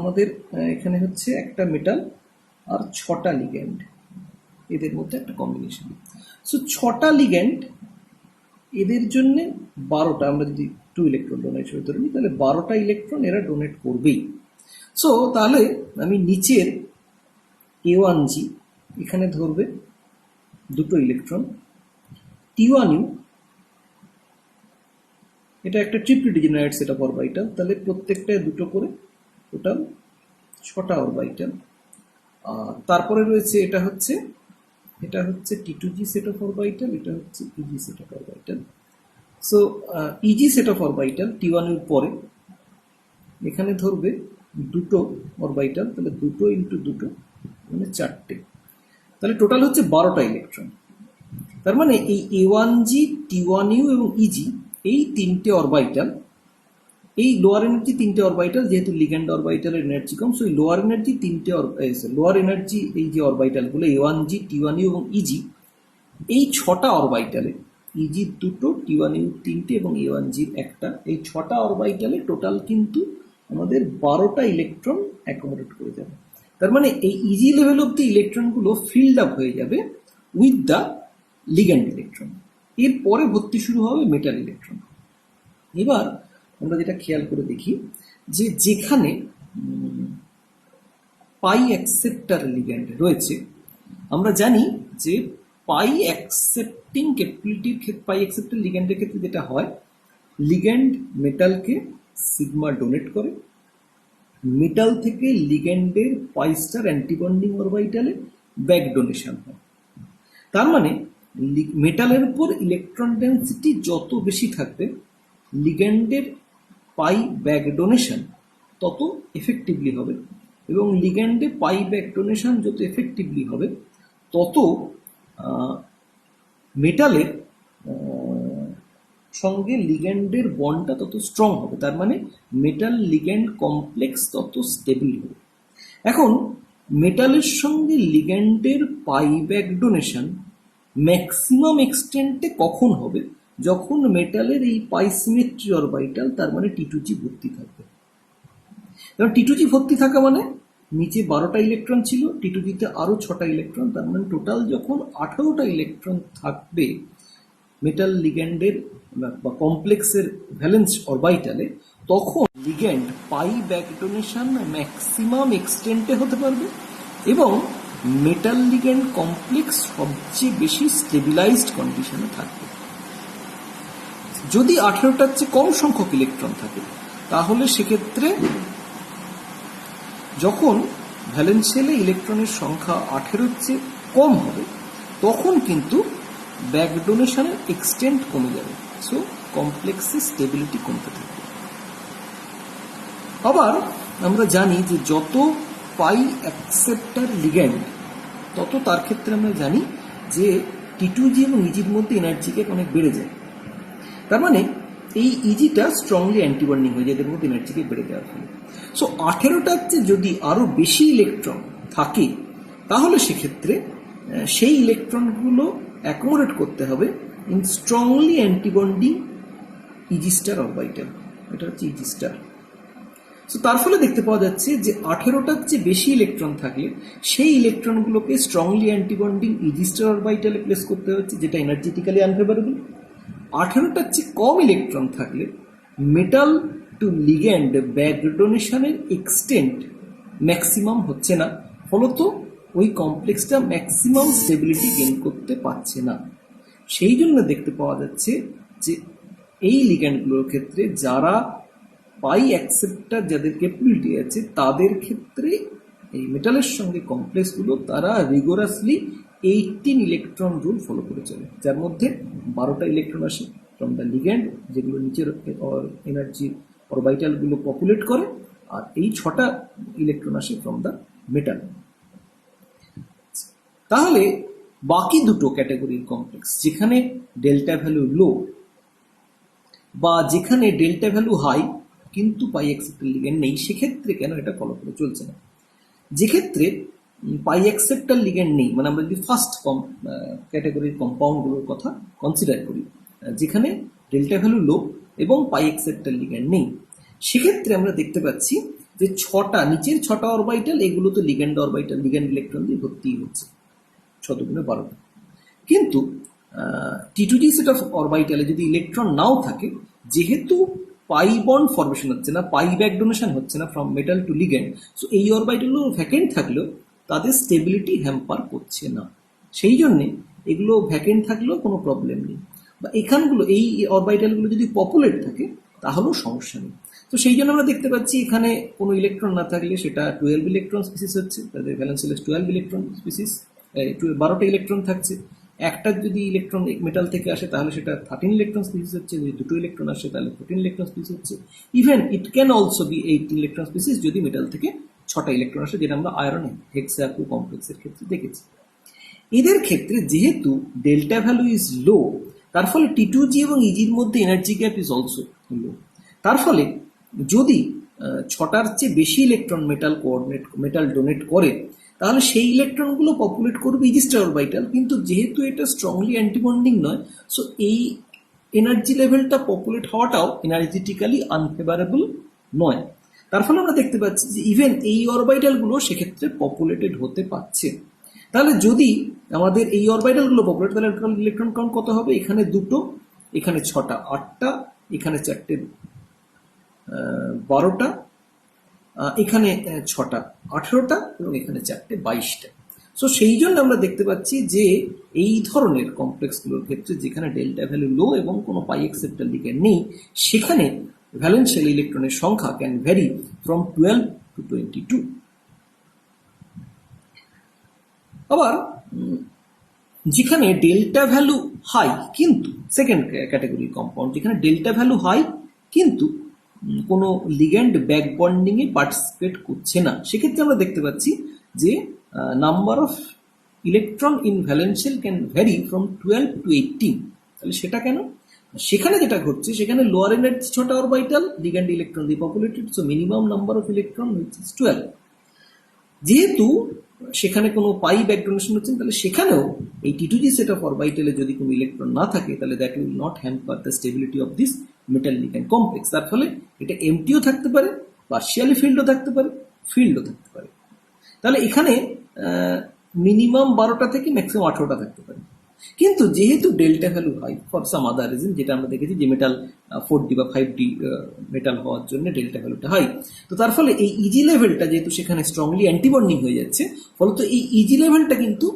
আমাদের এখানে হচ্ছে একটা মেটাল আর 6টা লিগ্যান্ড, এদের মধ্যে একটা কম্বিনেশন, সো 6টা লিগ্যান্ড, এদের জন্য 12টা, আমরা যদি 2 ইলেকট্রন ডোনেট ধরে নিই, তাহলে 12টা ইলেকট্রন এরা ডোনেট করবেই। সো তাহলে আমি নিচের A1G এখানে ধরবে 2টো ইলেকট্রন, T1U এটা একটা Tripoli degenerate set of orbital, তাহলে প্রত্যেকটায় 2টো করে, টোটাল 6টা অরবিটাল। আর তারপরে রয়েছে এটা হচ্ছে T2G সেট অফ অরবিটাল, এটা হচ্ছে EG set of orbital. So EG set of orbital T1U পরে এখানে ধরবে 2টো অরবিটাল, তাহলে 2টো ইন্টু 2টো মানে 4টে, তাহলে টোটাল হচ্ছে 12টা ইলেকট্রন। তার মানে এই A1G, T1U এবং EG এই তিনটে অরবিটাল, এই লোয়ার এনার্জি তিনটে অরবিটাল, যেহেতু লিগ্যান্ড অরবিটালের এনার্জি কম, সো এই লোয়ার এনার্জি লোয়ার এনার্জি এই যে অরবিটালগুলো A1G, T1U এবং EG, এই 6টা অরবিটালে, EG 2টো, T1U 3টে এবং A1G একটা, এই 6টা অরবিটালে টোটাল কিন্তু আমাদের 12টা ইলেকট্রন অ্যাকোমোডেট করে যাবে। তার মানে এই ইজি লেভেল অব দি ইলেকট্রনগুলো ফিল্ড আপ হয়ে যাবে উইথ দ্য লিগ্যান্ড ইলেকট্রন, এরপরে ভর্তি শুরু হবে মেটাল ইলেকট্রন। এবার আমরা যেটা খেয়াল করে দেখি, যে যেখানে পাই অ্যাকসেপ্টার লিগ্যান্ড রয়েছে, আমরা জানি যে পাই অ্যাকসেপ্টিং ক্যাপাবিলিটির ক্ষেত্রে, পাই অ্যাকসেপ্টার লিগ্যান্ডের ক্ষেত্রে যেটা হয়, লিগ্যান্ড মেটালকে সিগমা ডোনেট করে, মেটাল থেকে লিগ্যান্ডের পাই স্টার অ্যান্টিবন্ডিং অরবিটালে ব্যাক ডোনেশন হয়। তার মানে মেটালের উপর ইলেকট্রন ডেন্সিটি যত বেশি থাকবে, লিগ্যান্ডের পাই ব্যাক ডোনেশন তত এফেক্টিভলি হবে, এবং লিগ্যান্ডে পাই ব্যাক ডোনেশন যত এফেক্টিভলি হবে তত মেটালের সঙ্গে লিগ্যান্ডের বন্ডটা তত স্ট্রং হবে, তার মানে মেটাল লিগ্যান্ড কমপ্লেক্স তত স্টেবল হবে। এখন মেটালের সঙ্গে লিগ্যান্ডের পাই ব্যাক ডোনেশন ম্যাক্সিমাম এক্সটেন্টে কখন হবে? যখন মেটালের এই পাই সিমেট্রি অরবিটাল, তার মানে T2G ভর্তি থাকবে। কারণ T2G ভর্তি থাকা মানে নিচে 12টা ইলেকট্রন ছিল, T2Gতে আরো 6টা ইলেকট্রন, তার মানে টোটাল যখন 18টা ইলেকট্রন থাকবে মেটাল লিগ্যান্ডের বা কমপ্লেক্সের ভ্যালেন্স অরবিটালে, তখন লিগ্যান্ড পাই ব্যাক ডোনেশন ম্যাক্সিমাম এক্সটেন্টে হতে পারবে এবং মেটাল লিগ্যান্ড কমপ্লেক্স সবচেয়ে বেশি স্টেবিলাইজড কন্ডিশনে থাকবে। যদি 18টার চেয়ে কম সংখ্যক ইলেকট্রন থাকে তাহলে সেক্ষেত্রে যখন ভ্যালেন্স শেলে ইলেকট্রনের সংখ্যা 18-র চেয়ে কম হবে তখন কিন্তু ব্যাক ডোনেশনের এক্সটেন্ট কমে যাবে, সো কমপ্লেক্সের স্টেবিলিটি কমতে থাকবে। আবার আমরা জানি যে যত পাই অ্যাকসেপ্টার লিগ্যান্ড তত তার ক্ষেত্রে আমরা জানি যে T2G এবং ইজির মধ্যে এনার্জি গ্যাপ অনেক বেড়ে যায়। তার মানে এই ইজিটা স্ট্রংলি অ্যান্টিবন্ডিং হয়ে যায় এদের মধ্যে এনার্জি গ্যাপ বেড়ে যাওয়ার ফলে। সো 18টার চেয়ে যদি আরো বেশি ইলেকট্রন থাকে তাহলে সেক্ষেত্রে সেই ইলেকট্রনগুলো অ্যাকোমোডেট করতে হবে in strongly antibonding e g star orbital, এটা হচ্ছে ইজি স্টার। সো তার ফলে দেখতে পাওয়া যাচ্ছে যে 18টার চেয়ে বেশি ইলেকট্রন থাকলে সেই ইলেকট্রনগুলোকে স্ট্রংলি অ্যান্টিবন্ডিং ইজি স্টার অরবিটালে প্লেস করতে হচ্ছে, যেটা এনার্জেটিক্যালি আনফেভারেবল। 18টার চেয়ে কম ইলেকট্রন থাকলে মেটাল টু লিগ্যান্ড ব্যাক ডোনেশনের এক্সটেন্ট ম্যাক্সিমাম হচ্ছে না, ফলত ওই কমপ্লেক্সটা ম্যাক্সিমাম স্টেবিলিটি গেইন করতে পারছে না। সেই জন্য দেখতে পাওয়া যাচ্ছে যে এই লিগ্যান্ডগুলোর ক্ষেত্রে যারা পাই অ্যাকসেপ্টার যাদের ক্যাপাবিলিটি আছে তাদের ক্ষেত্রে এই মেটালের সঙ্গে কমপ্লেক্সগুলো তারা রিগোরাসলি 18 ইলেকট্রন রুল ফলো করে চলে, যার মধ্যে 12টা ইলেকট্রন আসে ফ্রম দ্য লিগ্যান্ড যেগুলো নিচের এনার্জি অরবিটালগুলো পপুলেট করে, আর এই 6টা ইলেকট্রন আসে ফ্রম দ্য মেটাল। তাহলে বাকি দুটো ক্যাটাগরির কমপ্লেক্স যেখানে ডেল্টা ভ্যালু লো বা যেখানে ডেল্টা ভ্যালু হাই কিন্তু পাই অ্যাকসেপ্টার লিগ্যান্ড নেই, সেক্ষেত্রে কেন এটা ফলো করে চলছে না? যেক্ষেত্রে পাই অ্যাকসেপ্টার লিগ্যান্ড নেই, মানে আমরা যদি ফার্স্ট ক্যাটাগরির কম্পাউন্ডগুলোর কথা কনসিডার করি, যেখানে ডেল্টা ভ্যালু লো এবং পাই অ্যাকসেপ্টার লিগ্যান্ড নেই, সেক্ষেত্রে আমরা দেখতে পাচ্ছি যে নিচের 6টা অরবিটাল এগুলো তো লিগ্যান্ড অরবিটাল, লিগ্যান্ড ইলেকট্রন দিয়ে ভর্তি হচ্ছে 6 দুগুণে 12টা। কিন্তু T2G সেট অফ অরবিটালে যদি ইলেকট্রন নাও থাকে, যেহেতু পাই বন্ড ফরমেশন হচ্ছে না, পাই ব্যাক ডোনেশন হচ্ছে না from metal to ligand, so এই অরবিটালগুলো ভ্যাকেন্ট থাকলেও তাদের স্টেবিলিটি হ্যাম্পার করছে না। সেই জন্যে এগুলো ভ্যাকেন্ট থাকলেও কোনো প্রবলেম নেই, বা এখানগুলো এই অরবিটালগুলো যদি পপুলেট থাকে তাহলেও সমস্যা নেই। তো সেই জন্য আমরা দেখতে পাচ্ছি এখানে কোনো ইলেকট্রন না থাকলে সেটা 12 ইলেকট্রন স্পিসিস হচ্ছে, তাদের ভ্যালেন্স শেলে 12 ইলেকট্রন স্পিসিস, 12টা ইলেকট্রন থাকছে। একটা যদি ইলেকট্রন মেটাল থেকে আসে তাহলে সেটা 13 ইলেকট্রন স্পিসিস হচ্ছে, যদি 2টো ইলেকট্রন আসে তাহলে 14 ইলেকট্রন স্পিসিস হচ্ছে। Even it can also be 18 electron species যদি মেটাল থেকে 6টা ইলেকট্রন আসে, যেটা আমরা আয়রন হেক্সাকু কমপ্লেক্সের ক্ষেত্রে দেখেছি। এদের ক্ষেত্রে যেহেতু ডেল্টা ভ্যালু ইজ লো, তার ফলে T2G এবং ইজির মধ্যে এনার্জি গ্যাপ ইজ অলসো লো। তার ফলে যদি 6টার চেয়ে বেশি ইলেকট্রন মেটাল ডোনেট করে তাহলে সেই ইলেকট্রনগুলো পপুলেট করবে ইজি স্টার অরবিটাল, কিন্তু যেহেতু এটা স্ট্রংলি অ্যান্টিবন্ডিং নয়, সো এই এনার্জি লেভেলটা পপুলেট হওয়াটাও এনার্জেটিক্যালি আনফেভারেবল নয়। তার ফলে আমরা দেখতে পাচ্ছি যে ইভেন এই অরবিটালগুলো সেক্ষেত্রে পপুলেটেড হতে পারছে। তাহলে যদি আমাদের এই অরবিটালগুলো পপুলেট, তাহলে ইলেকট্রন কাউন্ট কত হবে? এখানে 2টো, এখানে 6টা 8টা, এখানে 4টে 12টা, এখানে 6টা 18টা এবং এখানে 4টে 22টা। সো সেই জন্য আমরা দেখতে পাচ্ছি যে এই ধরনের কমপ্লেক্সগুলোর ক্ষেত্রে যেখানে ডেল্টা ভ্যালু লো এবং কোনো পাই অ্যাকসেপ্টার লিগ্যান্ড নেই, সেখানে ভ্যালেন্স শেল ইলেকট্রনের সংখ্যা ক্যান ভ্যারি ফ্রম 12 to 22। আবার যেখানে ডেল্টা ভ্যালু হাই কিন্তু সেকেন্ড ক্যাটাগরি কম্পাউন্ড, যেখানে ডেল্টা ভ্যালু হাই কিন্তু কোনো লিগ্যান্ড ব্যাক বন্ডিংয়ে পার্টিসিপেট করছে না, সেক্ষেত্রে আমরা দেখতে পাচ্ছি যে number of electron in valence shell can vary from 12 to 18। তাহলে সেটা কেন? সেখানে যেটা ঘটছে, সেখানে লোয়ার এনার্জি ছটা অরবিটাল লিগ্যান্ড ইলেকট্রন দিয়ে populated, so minimum number of electron which is 12। যেহেতু সেখানে কোনো পাই ব্যাক ডোনেশন হচ্ছে না, তাহলে সেখানেও এই T2G সেট অফ অরবিটালে যদি কোনো ইলেকট্রন না থাকে, তাহলে that will not hamper the stability of this metal ligand complex. তার ফলে এটা এমটিও থাকতে পারে, পার্শিয়ালি ফিল্ডও থাকতে পারে, ফিল্ডও থাকতে পারে। তাহলে এখানে মিনিমাম 12টা থেকে ম্যাক্সিমাম 18টা থাকতে পারে। কিন্তু যেহেতু delta value high for some other reason, যেটা আমরা দেখেছি যে মেটাল 4D বা 5D মেটাল হওয়ার জন্য ডেল্টা ভ্যালুটা হাই, তো তার ফলে এই ইজি লেভেলটা যেহেতু সেখানে স্ট্রংলি অ্যান্টিবন্ডিং হয়ে যাচ্ছে, ফলত এই ইজি লেভেলটা কিন্তু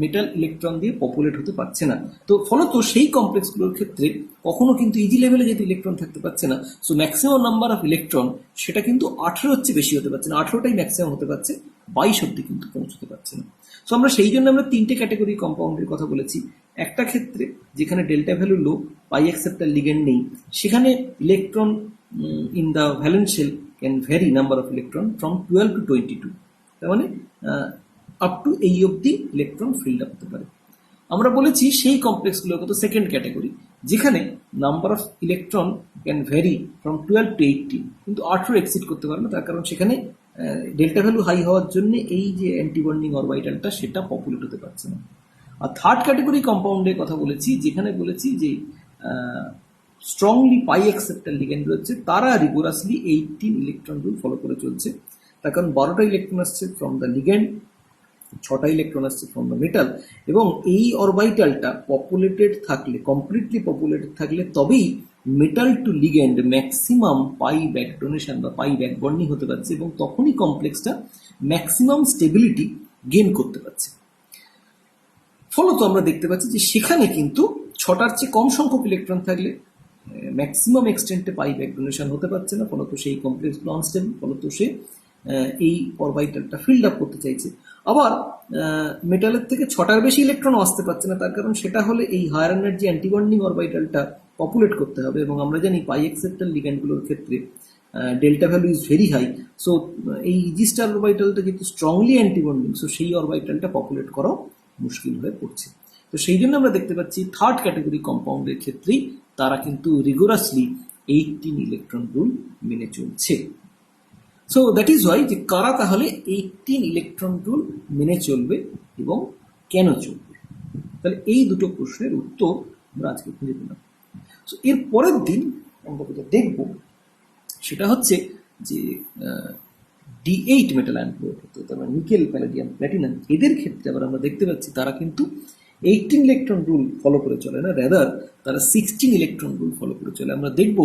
মেটাল ইলেকট্রন দিয়ে পপুলেট হতে পারছে না। তো ফলত সেই কমপ্লেক্সগুলোর ক্ষেত্রে কখনো কিন্তু ইজি লেভেলে যেহেতু ইলেকট্রন থাকতে পারছে না, so maximum number of electron সেটা কিন্তু 18 হচ্ছে বেশি হতে পারছে না, 18টাই ম্যাক্সিমাম হতে পারছে, 22 অব্দি কিন্তু পৌঁছতে পারছে না। সো আমরা সেই জন্য আমরা 3টে ক্যাটাগরি কম্পাউন্ডের কথা বলেছি। একটা ক্ষেত্রে যেখানে delta value low, pi acceptor ligand নেই, সেখানে electron in the valence shell can vary number of electron from 12 to 22, তার মানে আপ টু এই অব্দি ইলেকট্রন ফিল্ড আপ হতে পারে। আমরা বলেছি সেই কমপ্লেক্সগুলোর কত সেকেন্ড ক্যাটাগরি, যেখানে number of electron can vary from 12 to 18, কিন্তু 18 এক্সিড করতে পারে না, তার কারণ সেখানে ডেল্টা ভ্যালু হাই হওয়ার জন্য এই যে অ্যান্টিবন্ডিং অরবিটালটা সেটা পপুলেট হতে পারছে না। আর থার্ড ক্যাটাগরি কম্পাউন্ডের কথা বলেছি, যেখানে বলেছি যে স্ট্রংলি পাই অ্যাকসেপ্টার লিগ্যান্ড রয়েছে, তারা রিগোরাসলি 18 ইলেকট্রন রুল ফলো করে চলছে। তার কারণ 12টা ইলেকট্রন আসছে ফ্রম দ্য লিগ্যান্ড, 6টা ইলেকট্রন আসছে ফ্রম দ্য মেটাল, এবং এই অরবিটালটা পপুলেটেড থাকলে, কমপ্লিটলি পপুলেটেড থাকলে, তবেই metal to ligand maximum pi back donation বা পাই ব্যাক বন্ডিং হতে পারছে, এবং তখনই কমপ্লেক্সটা ম্যাক্সিমাম স্টেবিলিটি গেইন করতে পারছে। ফলত আমরা দেখতে পাচ্ছি যে সেখানে কিন্তু 6টার চেয়ে কম সংখ্যক ইলেকট্রন থাকলে ম্যাক্সিমাম এক্সটেন্টে পাই ব্যাক ডোনেশন হতে পারছে না, ফলত সেই কমপ্লেক্সগুলো আনস্টেবল, ফলত সে এই অরবিটালটা ফিল্ড আপ করতে চাইছে। আবার মেটালের থেকে 6টার বেশি ইলেকট্রন আসতে পারছে না, তার কারণ সেটা হলে এই হায়ার এনার্জি অ্যান্টিবন্ডিং অরবিটালটা পপুলেট করতে হবে, এবং আমরা জানি পাই অ্যাকসেপ্টার লিগ্যান্ডগুলোর ক্ষেত্রে delta value is very high. So এই ইজি স্টার অরবিটালটা যেহেতু স্ট্রংলি অ্যান্টিবন্ডিং, সো সেই অরবিটালটা পপুলেট করাও মুশকিল হয়ে পড়ছে। তো সেই জন্য আমরা দেখতে পাচ্ছি থার্ড ক্যাটাগরি কম্পাউন্ডের ক্ষেত্রেই তারা কিন্তু রিগোরাসলি 18 ইলেকট্রন রুল মেনে চলছে। সো দ্যাট ইজ ওয়াই যে কারা তাহলে 18 ইলেকট্রন রুল মেনে চলবে এবং কেন চলবে, তাহলে এই দুটো প্রশ্নের উত্তর আমরা আজকে খুঁজে পেলাম। সো এর পরের দিন আমরা যেটা দেখব সেটা হচ্ছে যে D8 মেটাল অ্যানফ্লুয়েড, তারপর নিকেল, প্যালাডিয়াম, প্ল্যাটিনাম, এদের ক্ষেত্রে আবার আমরা দেখতে পাচ্ছি তারা কিন্তু 18 ইলেকট্রন রুল ফলো করে চলে না, রেদার তারা 16 ইলেকট্রন রুল ফলো করে চলে। আমরা দেখব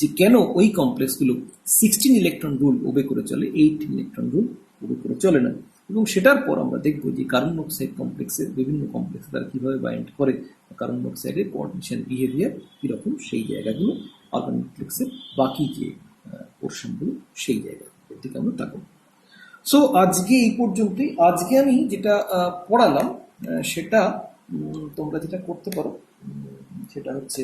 যে কেন ওই কমপ্লেক্সগুলো 16 ইলেকট্রন রুল ওবে করে চলে, 18 ইলেকট্রন রুল ওবে করে চলে না। এবং সেটার পর আমরা দেখব যে কার্বন মনোক্সাইড কমপ্লেক্সের বিভিন্ন কমপ্লেক্স তারা কীভাবে বাইন্ড করে, কার্বন মনোক্সাইডের কোঅর্ডিনেশন বিহেভিয়ার কীরকম, সেই জায়গাগুলো অর্গানিক কমপ্লেক্সের বাকি যে পোর্শনগুলো সেই জায়গাগুলোর দিকে আমরা তাকাবো। সো আজকে এই পর্যন্তই। আজকে আমি যেটা পড়ালাম সেটা তোমরা যেটা করতে পারো সেটা হচ্ছে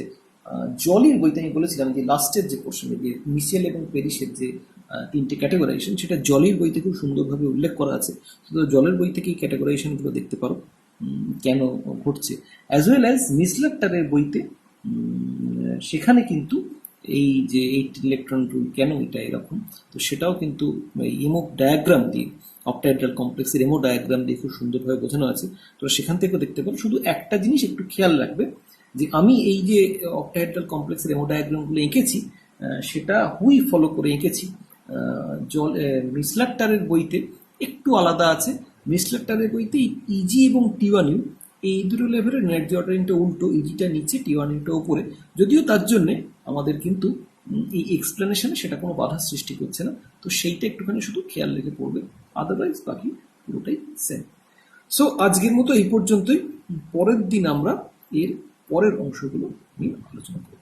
জলির বইতে আমি বলেছিলাম যে লাস্টের যে পোর্শনে যে মিশেল এবং পেরিসের যে 3টে ক্যাটেগরাইজেশন, সেটা জলির বইতে খুব সুন্দরভাবে উল্লেখ করা আছে। তো জলের বই থেকে এই ক্যাটেগরাইজেশনগুলো দেখতে পারো কেন ঘটছে, অ্যাজ ওয়েল অ্যাজ মিসলেক্টারের বইতে সেখানে কিন্তু এই যে 18 ইলেকট্রন রুল কেন এটা এরকম, তো সেটাও কিন্তু এমো ডায়াগ্রাম দিয়ে, অক্টাহেড্রাল কমপ্লেক্সের এমো ডায়াগ্রাম দিয়ে খুব সুন্দরভাবে বোঝানো আছে। তো সেখান থেকেও দেখতে পারো। শুধু একটা জিনিস একটু খেয়াল রাখবে যে আমি এই যে অক্টাহেড্রাল কমপ্লেক্সের এমো ডায়াগ্রামগুলো এঁকেছি সেটা হুই ফলো করে এঁকেছি। মিসলেক্টারের বইতে একটু আলাদা আছে। মিসলেক্টারের বইতে ইজি এবং টি1ইউ এই দুটো লেভেলের ন্যায্য অর্ডারিংটা উল্টো, ইজিটা নিচে, টি1ইউটা উপরে, যদিও তার জন্যে আমাদের কিন্তু এই এক্সপ্লেনেশনে সেটা কোনো বাধার সৃষ্টি করছে না। তো সেইটা একটুখানি শুধু খেয়াল রেখে পড়বে, আদারওয়াইজ বাকি পুরোটাই সেম। সো আজকের মতো এই পর্যন্তই। পরের দিন আমরা এর পরের অংশগুলো নিয়ে আলোচনা করব।